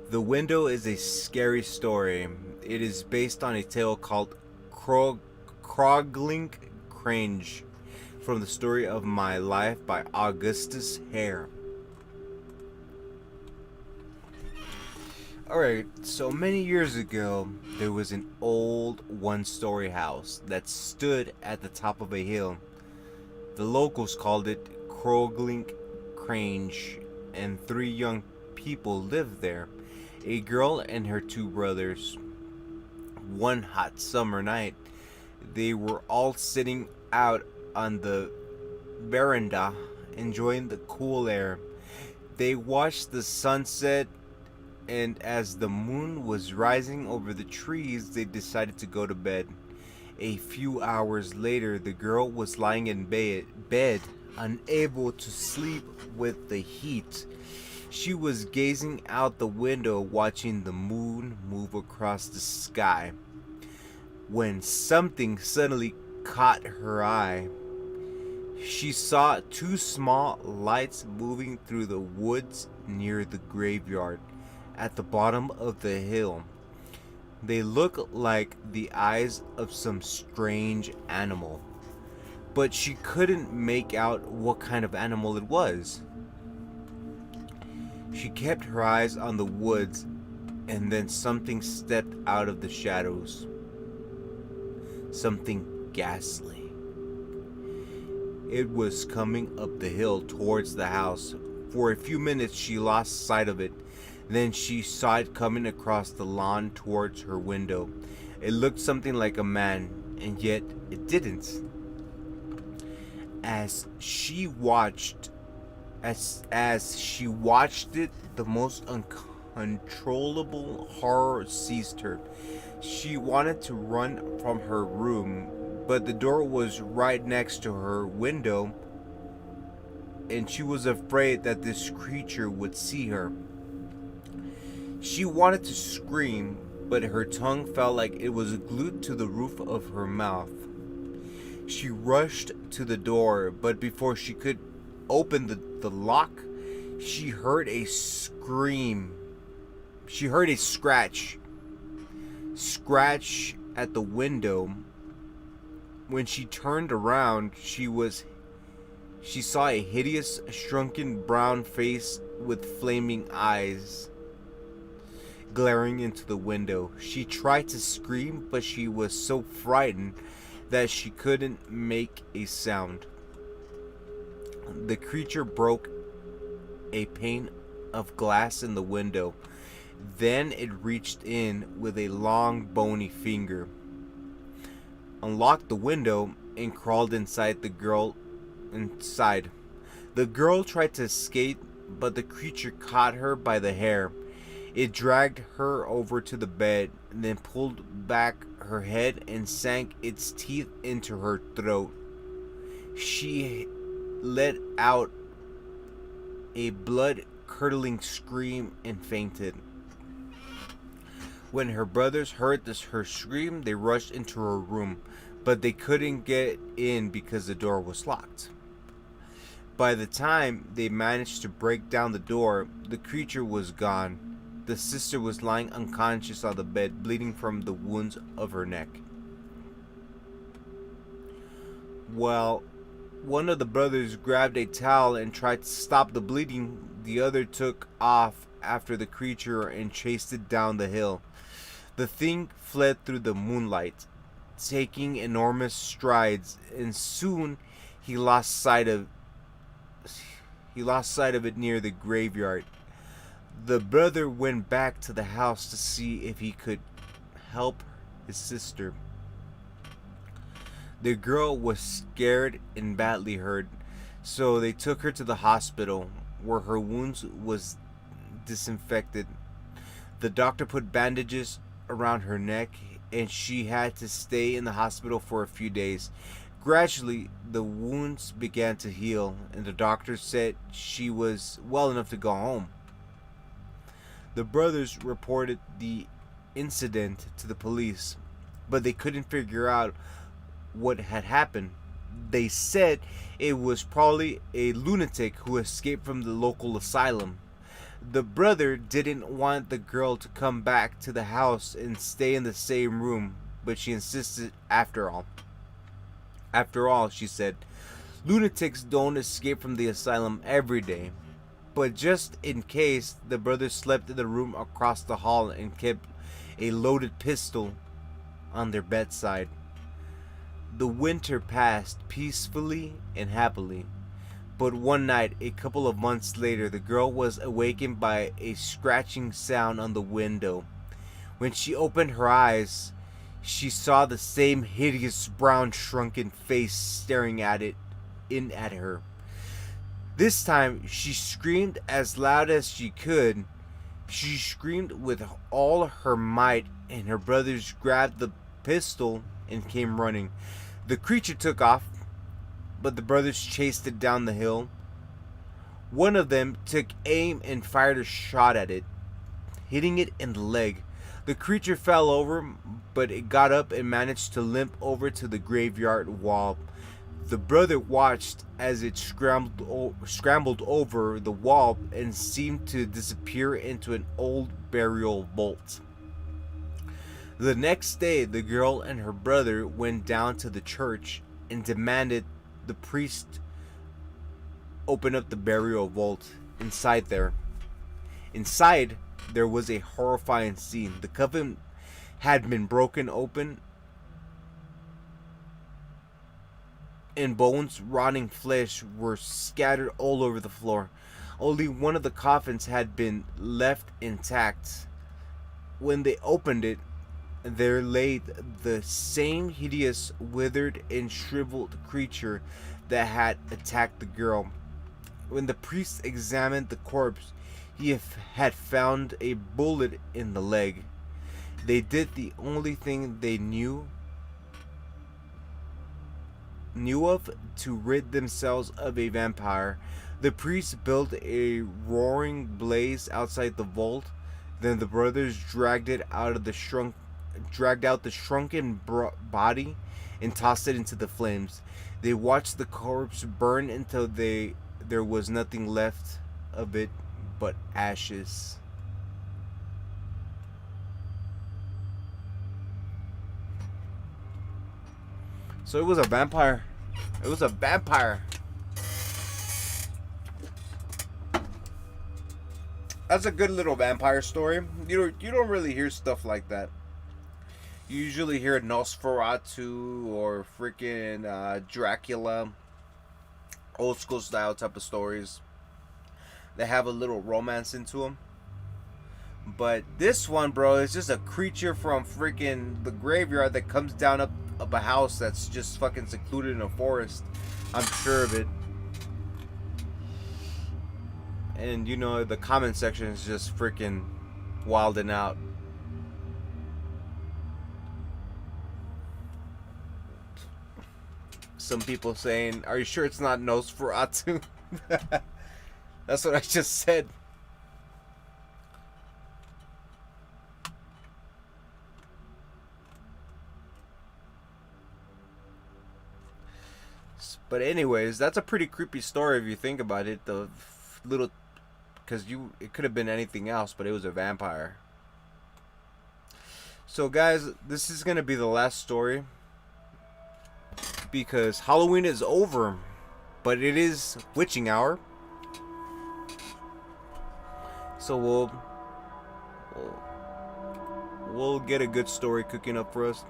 A: The Window is a scary story. It is based on a tale called Croglink Crange, from the story of my life by Augustus Hare. Alright, so many years ago, there was an old one-story house that stood at the top of a hill. The locals called it Kroglink Crange, and three young people lived there, a girl and her two brothers. One hot summer night, they were all sitting out on the veranda, enjoying the cool air. They watched the sunset, and as the moon was rising over the trees, they decided to go to bed. A few hours later, the girl was lying in bed, unable to sleep with the heat. She was gazing out the window, watching the moon move across the sky, when something suddenly caught her eye. She saw two small lights moving through the woods near the graveyard at the bottom of the hill. They looked like the eyes of some strange animal, but she couldn't make out what kind of animal it was. She kept her eyes on the woods, and then something stepped out of the shadows. Something ghastly. It was coming up the hill towards the house. For a few minutes she lost sight of it. Then she saw it coming across the lawn towards her window. It looked something like a man, and yet it didn't. As she watched it, the most uncontrollable horror seized her. She wanted to run from her room, but the door was right next to her window, and she was afraid that this creature would see her. She wanted to scream, but her tongue felt like it was glued to the roof of her mouth. She rushed to the door, but before she could open the lock, she heard a scream. She heard a scratch at the window. When she turned around, she saw a hideous, shrunken brown face with flaming eyes glaring into the window. She tried to scream, but she was so frightened that she couldn't make a sound. The creature broke a pane of glass in the window. Then it reached in with a long, bony finger, unlocked the window, and crawled inside. The girl tried to escape, but the creature caught her by the hair. It dragged her over to the bed, and then pulled back her head and sank its teeth into her throat. She let out a blood-curdling scream and fainted. When her brothers heard her scream, they rushed into her room, but they couldn't get in because the door was locked. By the time they managed to break down the door, the creature was gone. The sister was lying unconscious on the bed, bleeding from the wounds of her neck. Well, one of the brothers grabbed a towel and tried to stop the bleeding. The other took off after the creature and chased it down the hill. The thing fled through the moonlight, taking enormous strides, and soon he lost sight of it near the graveyard. The brother went back to the house to see if he could help his sister. The girl was scared and badly hurt, so they took her to the hospital, where her wounds was disinfected. The doctor put bandages around her neck, and she had to stay in the hospital for a few days. Gradually, the wounds began to heal, and the doctor said she was well enough to go home. The brothers reported the incident to the police, but they couldn't figure out what had happened. They said it was probably a lunatic who escaped from the local asylum. The brother didn't want the girl to come back to the house and stay in the same room, but she insisted after all. After all, she said, lunatics don't escape from the asylum every day. But just in case, the brothers slept in the room across the hall and kept a loaded pistol on their bedside. The winter passed peacefully and happily. But one night, a couple of months later, the girl was awakened by a scratching sound on the window. When she opened her eyes, she saw the same hideous brown shrunken face staring at her. This time, she screamed as loud as she could. She screamed with all her might, and her brothers grabbed the pistol and came running. The creature took off, but the brothers chased it down the hill. One of them took aim and fired a shot at it, hitting it in the leg. The creature fell over, but it got up and managed to limp over to the graveyard wall. The brother watched as it scrambled over the wall and seemed to disappear into an old burial vault. The next day, the girl and her brother went down to the church and demanded the priest open up the burial vault. Inside, there was a horrifying scene. The coffin had been broken open, and bones, rotting flesh were scattered all over the floor. Only one of the coffins had been left intact. When they opened it, there lay the same hideous, withered, and shriveled creature that had attacked the girl. When the priest examined the corpse, he had found a bullet in the leg. They did the only thing they knew of to rid themselves of a vampire. The priest built a roaring blaze outside the vault. Then the brothers dragged out the shrunken body and tossed it into the flames. They watched the corpse burn until there was nothing left of it but ashes. So it was a vampire. It was a vampire. That's a good little vampire story. You don't really hear stuff like that. You usually hear Nosferatu or freaking Dracula, old school style type of stories that have a little romance into them. But this one, bro, is just a creature from freaking the graveyard that comes down up a house that's just fucking secluded in a forest. I'm sure of it. And you know, the comment section is just freaking wilding out. Some people saying, "Are you sure it's not Nosferatu?" That's what I just said. But anyways, that's a pretty creepy story if you think about it. The little, because it could have been anything else, but it was a vampire. So guys, this is gonna be the last story because Halloween is over, but it is witching hour. So we'll get a good story cooking up for us.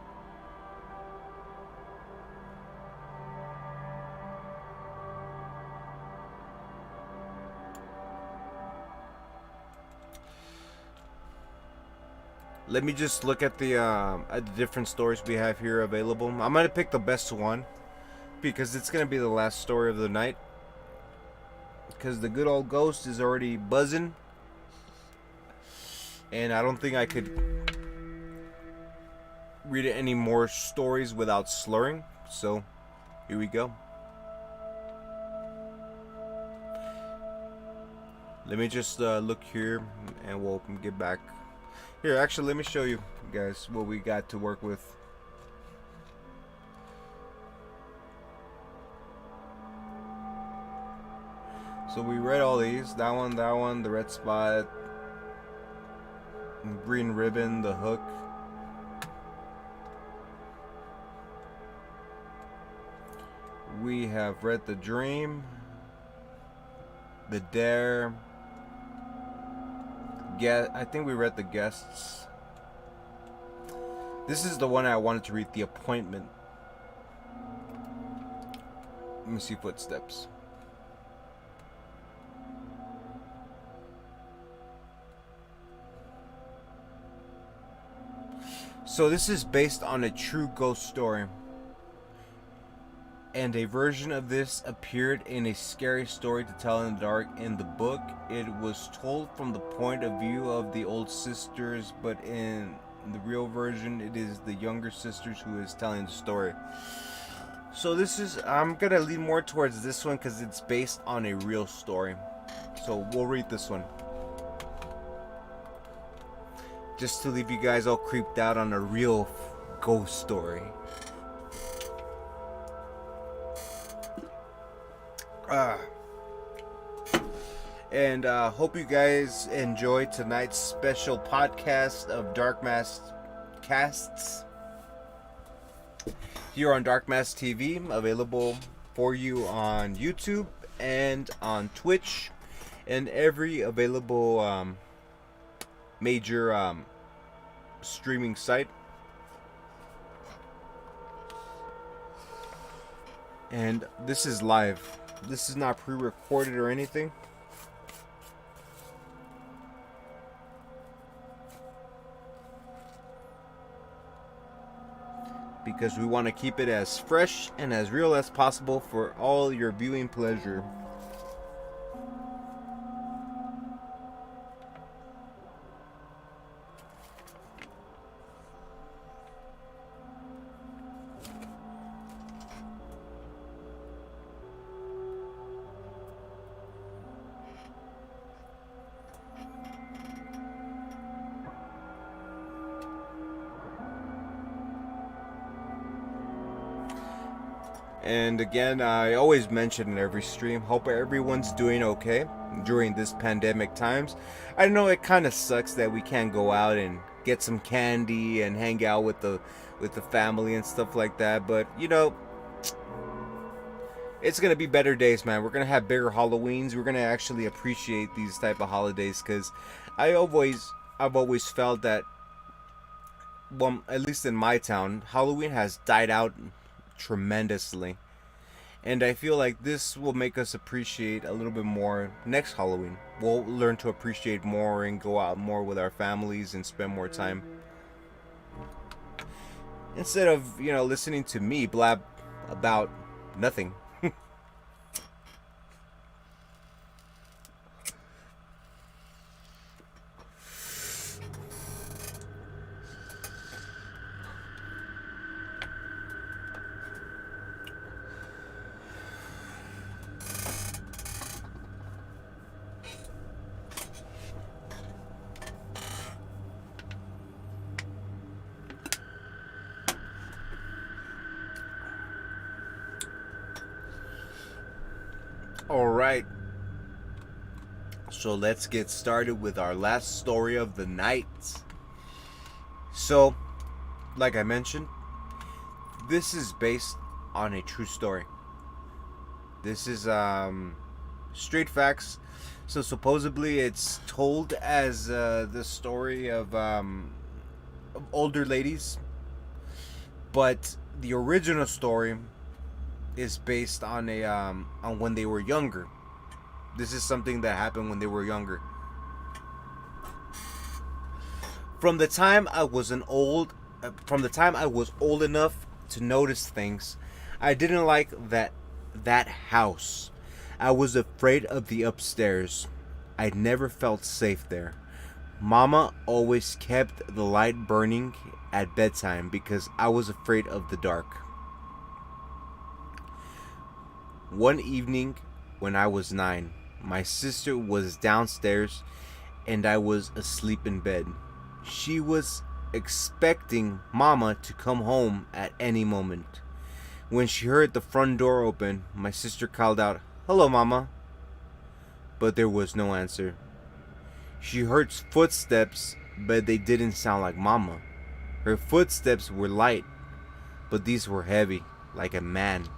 A: Let me just look at the different stories we have here available. I'm gonna pick the best one because it's gonna be the last story of the night. Because the good old ghost is already buzzing, and I don't think I could read any more stories without slurring. So here we go. Let me just look here, and we'll get back. Here, actually, let me show you guys what we got to work with. So we read all these. That one, the red spot, green ribbon, the hook. We have read the dream, the dare, I think we read the guests. This is the one I wanted to read, The Appointment. Let me see footsteps. So this is based on a true ghost story. And a version of this appeared in A Scary Story to Tell in the Dark. In the book, it was told from the point of view of the old sisters, but in the real version, it is the younger sisters who is telling the story. So I'm gonna lean more towards this one because it's based on a real story. So we'll read this one. Just to leave you guys all creeped out on a real ghost story. And hope you guys enjoy tonight's special podcast of Dark Mass Casts here on Dark Mass TV, available for you on YouTube and on Twitch and every available major streaming site. And this is live. This is not pre-recorded or anything. Because we want to keep it as fresh and as real as possible for all your viewing pleasure. And again, I always mention in every stream, hope everyone's doing okay during this pandemic times. I know it kind of sucks that we can't go out and get some candy and hang out with the family and stuff like that, but you know, it's gonna be better days, man. We're gonna have bigger Halloweens. We're gonna actually appreciate these type of holidays, because I've always felt that, well, at least in my town, Halloween has died out tremendously, and I feel like this will make us appreciate a little bit more next Halloween. We'll learn to appreciate more and go out more with our families and spend more time, instead of, you know, listening to me blab about nothing. Alright, so let's get started with our last story of the night. So, like I mentioned, this is based on a true story. This is straight facts. So supposedly it's told as the story of older ladies, but the original story is based on on when they were younger. This is something that happened when they were younger. From the time I was old enough to notice things, I didn't like that house. I was afraid of the upstairs. I never felt safe there. Mama always kept the light burning at bedtime because I was afraid of the dark. One evening when I was 9, my sister was downstairs and I was asleep in bed. She was expecting Mama to come home at any moment. When she heard the front door open, my sister called out, "Hello, Mama." But there was no answer. She heard footsteps, but they didn't sound like Mama. Her footsteps were light, but these were heavy, like a man.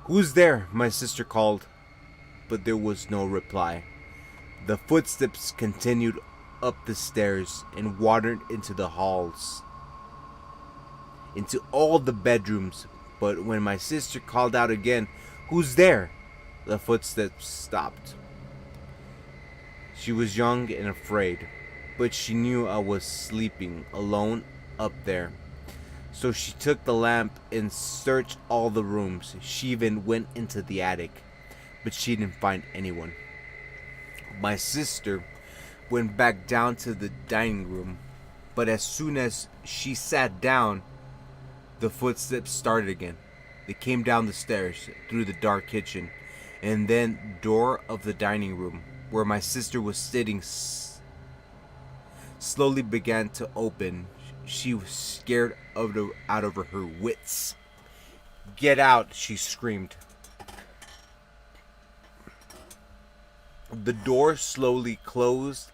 A: "Who's there?" my sister called, but there was no reply. The footsteps continued up the stairs and wandered into the halls, into all the bedrooms. But when my sister called out again, "Who's there?" the footsteps stopped. She was young and afraid, but she knew I was sleeping alone up there. So she took the lamp and searched all the rooms. She even went into the attic, but she didn't find anyone. My sister went back down to the dining room, but as soon as she sat down, the footsteps started again. They came down the stairs, through the dark kitchen, and then door of the dining room, where my sister was sitting, slowly began to open. She was scared out of her wits. "Get out," she screamed. The door slowly closed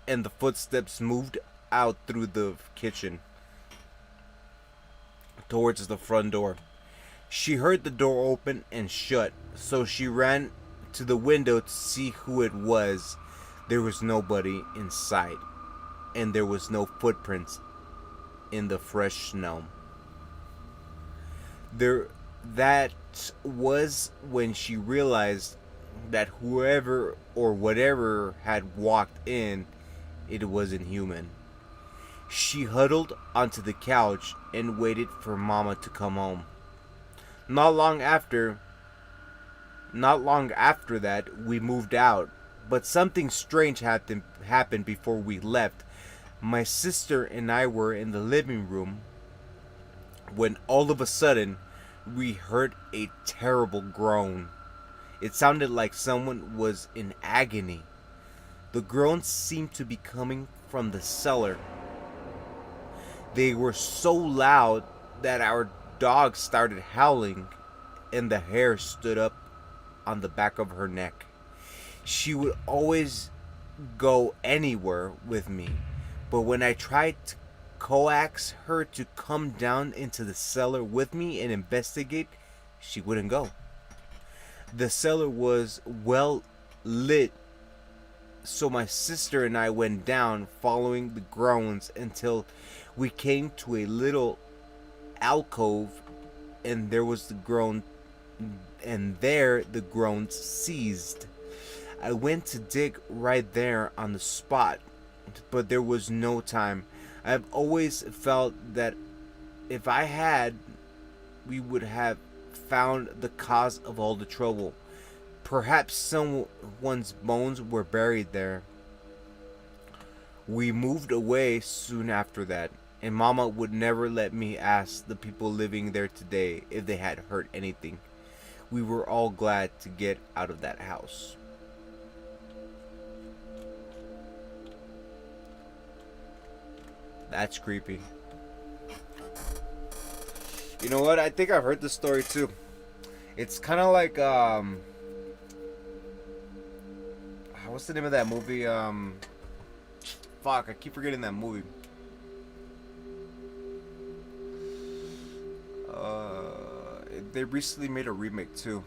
A: and the footsteps moved out through the kitchen towards the front door. She heard the door open and shut, so she ran to the window to see who it was. There was nobody in sight, and there was no footprints in the fresh snow. That was when she realized that whoever or whatever had walked in, it wasn't human. She huddled onto the couch and waited for Mama to come home. Not long after that, we moved out, but something strange happened before we left. My sister and I were in the living room when all of a sudden we heard a terrible groan. It sounded like someone was in agony. The groans seemed to be coming from the cellar. They were so loud that our dog started howling and the hair stood up on the back of her neck. She would always go anywhere with me, but when I tried to coax her to come down into the cellar with me and investigate, she wouldn't go. The cellar was well lit, so my sister and I went down following the groans until we came to a little alcove, and there the groans ceased. I went to dig right there on the spot, but there was no time. I've always felt that if I had, we would have found the cause of all the trouble. Perhaps someone's bones were buried there. We moved away soon after that, and Mama would never let me ask the people living there today if they had heard anything. We were all glad to get out of that house. That's creepy. You know what? I think I've heard this story too. It's kind of like what's the name of that movie? Fuck, I keep forgetting that movie. They recently made a remake too.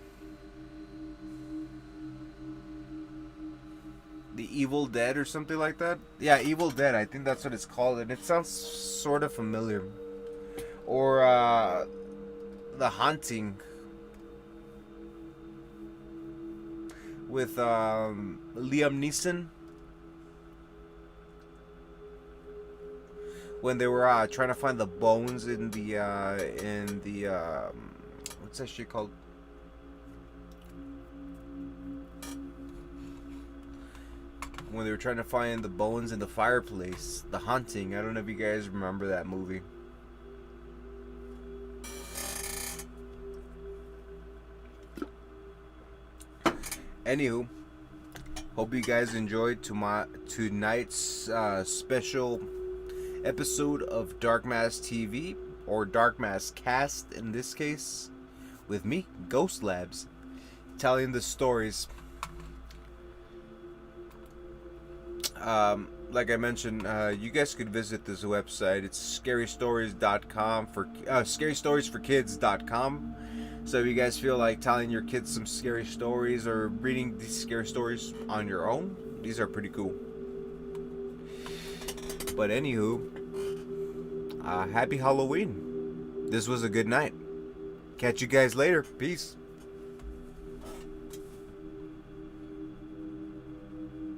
A: The Evil Dead or something like that? Yeah, Evil Dead. I think that's what it's called, and it sounds sort of familiar. Or The Haunting with Liam Neeson, when they were trying to find the bones in the what's that shit called? When they were trying to find the bones in the fireplace. The Haunting. I don't know if you guys remember that movie. Anywho, hope you guys enjoyed tonight's special episode of Dark Mass TV, or Dark Mass Cast in this case, with me, GHOSTLABz, telling the stories. Like I mentioned, you guys could visit this website. It's scarystories.com for scarystoriesforkids.com. So if you guys feel like telling your kids some scary stories or reading these scary stories on your own, These are pretty cool. But anywho, happy Halloween. This was a good night. Catch you guys later. Peace.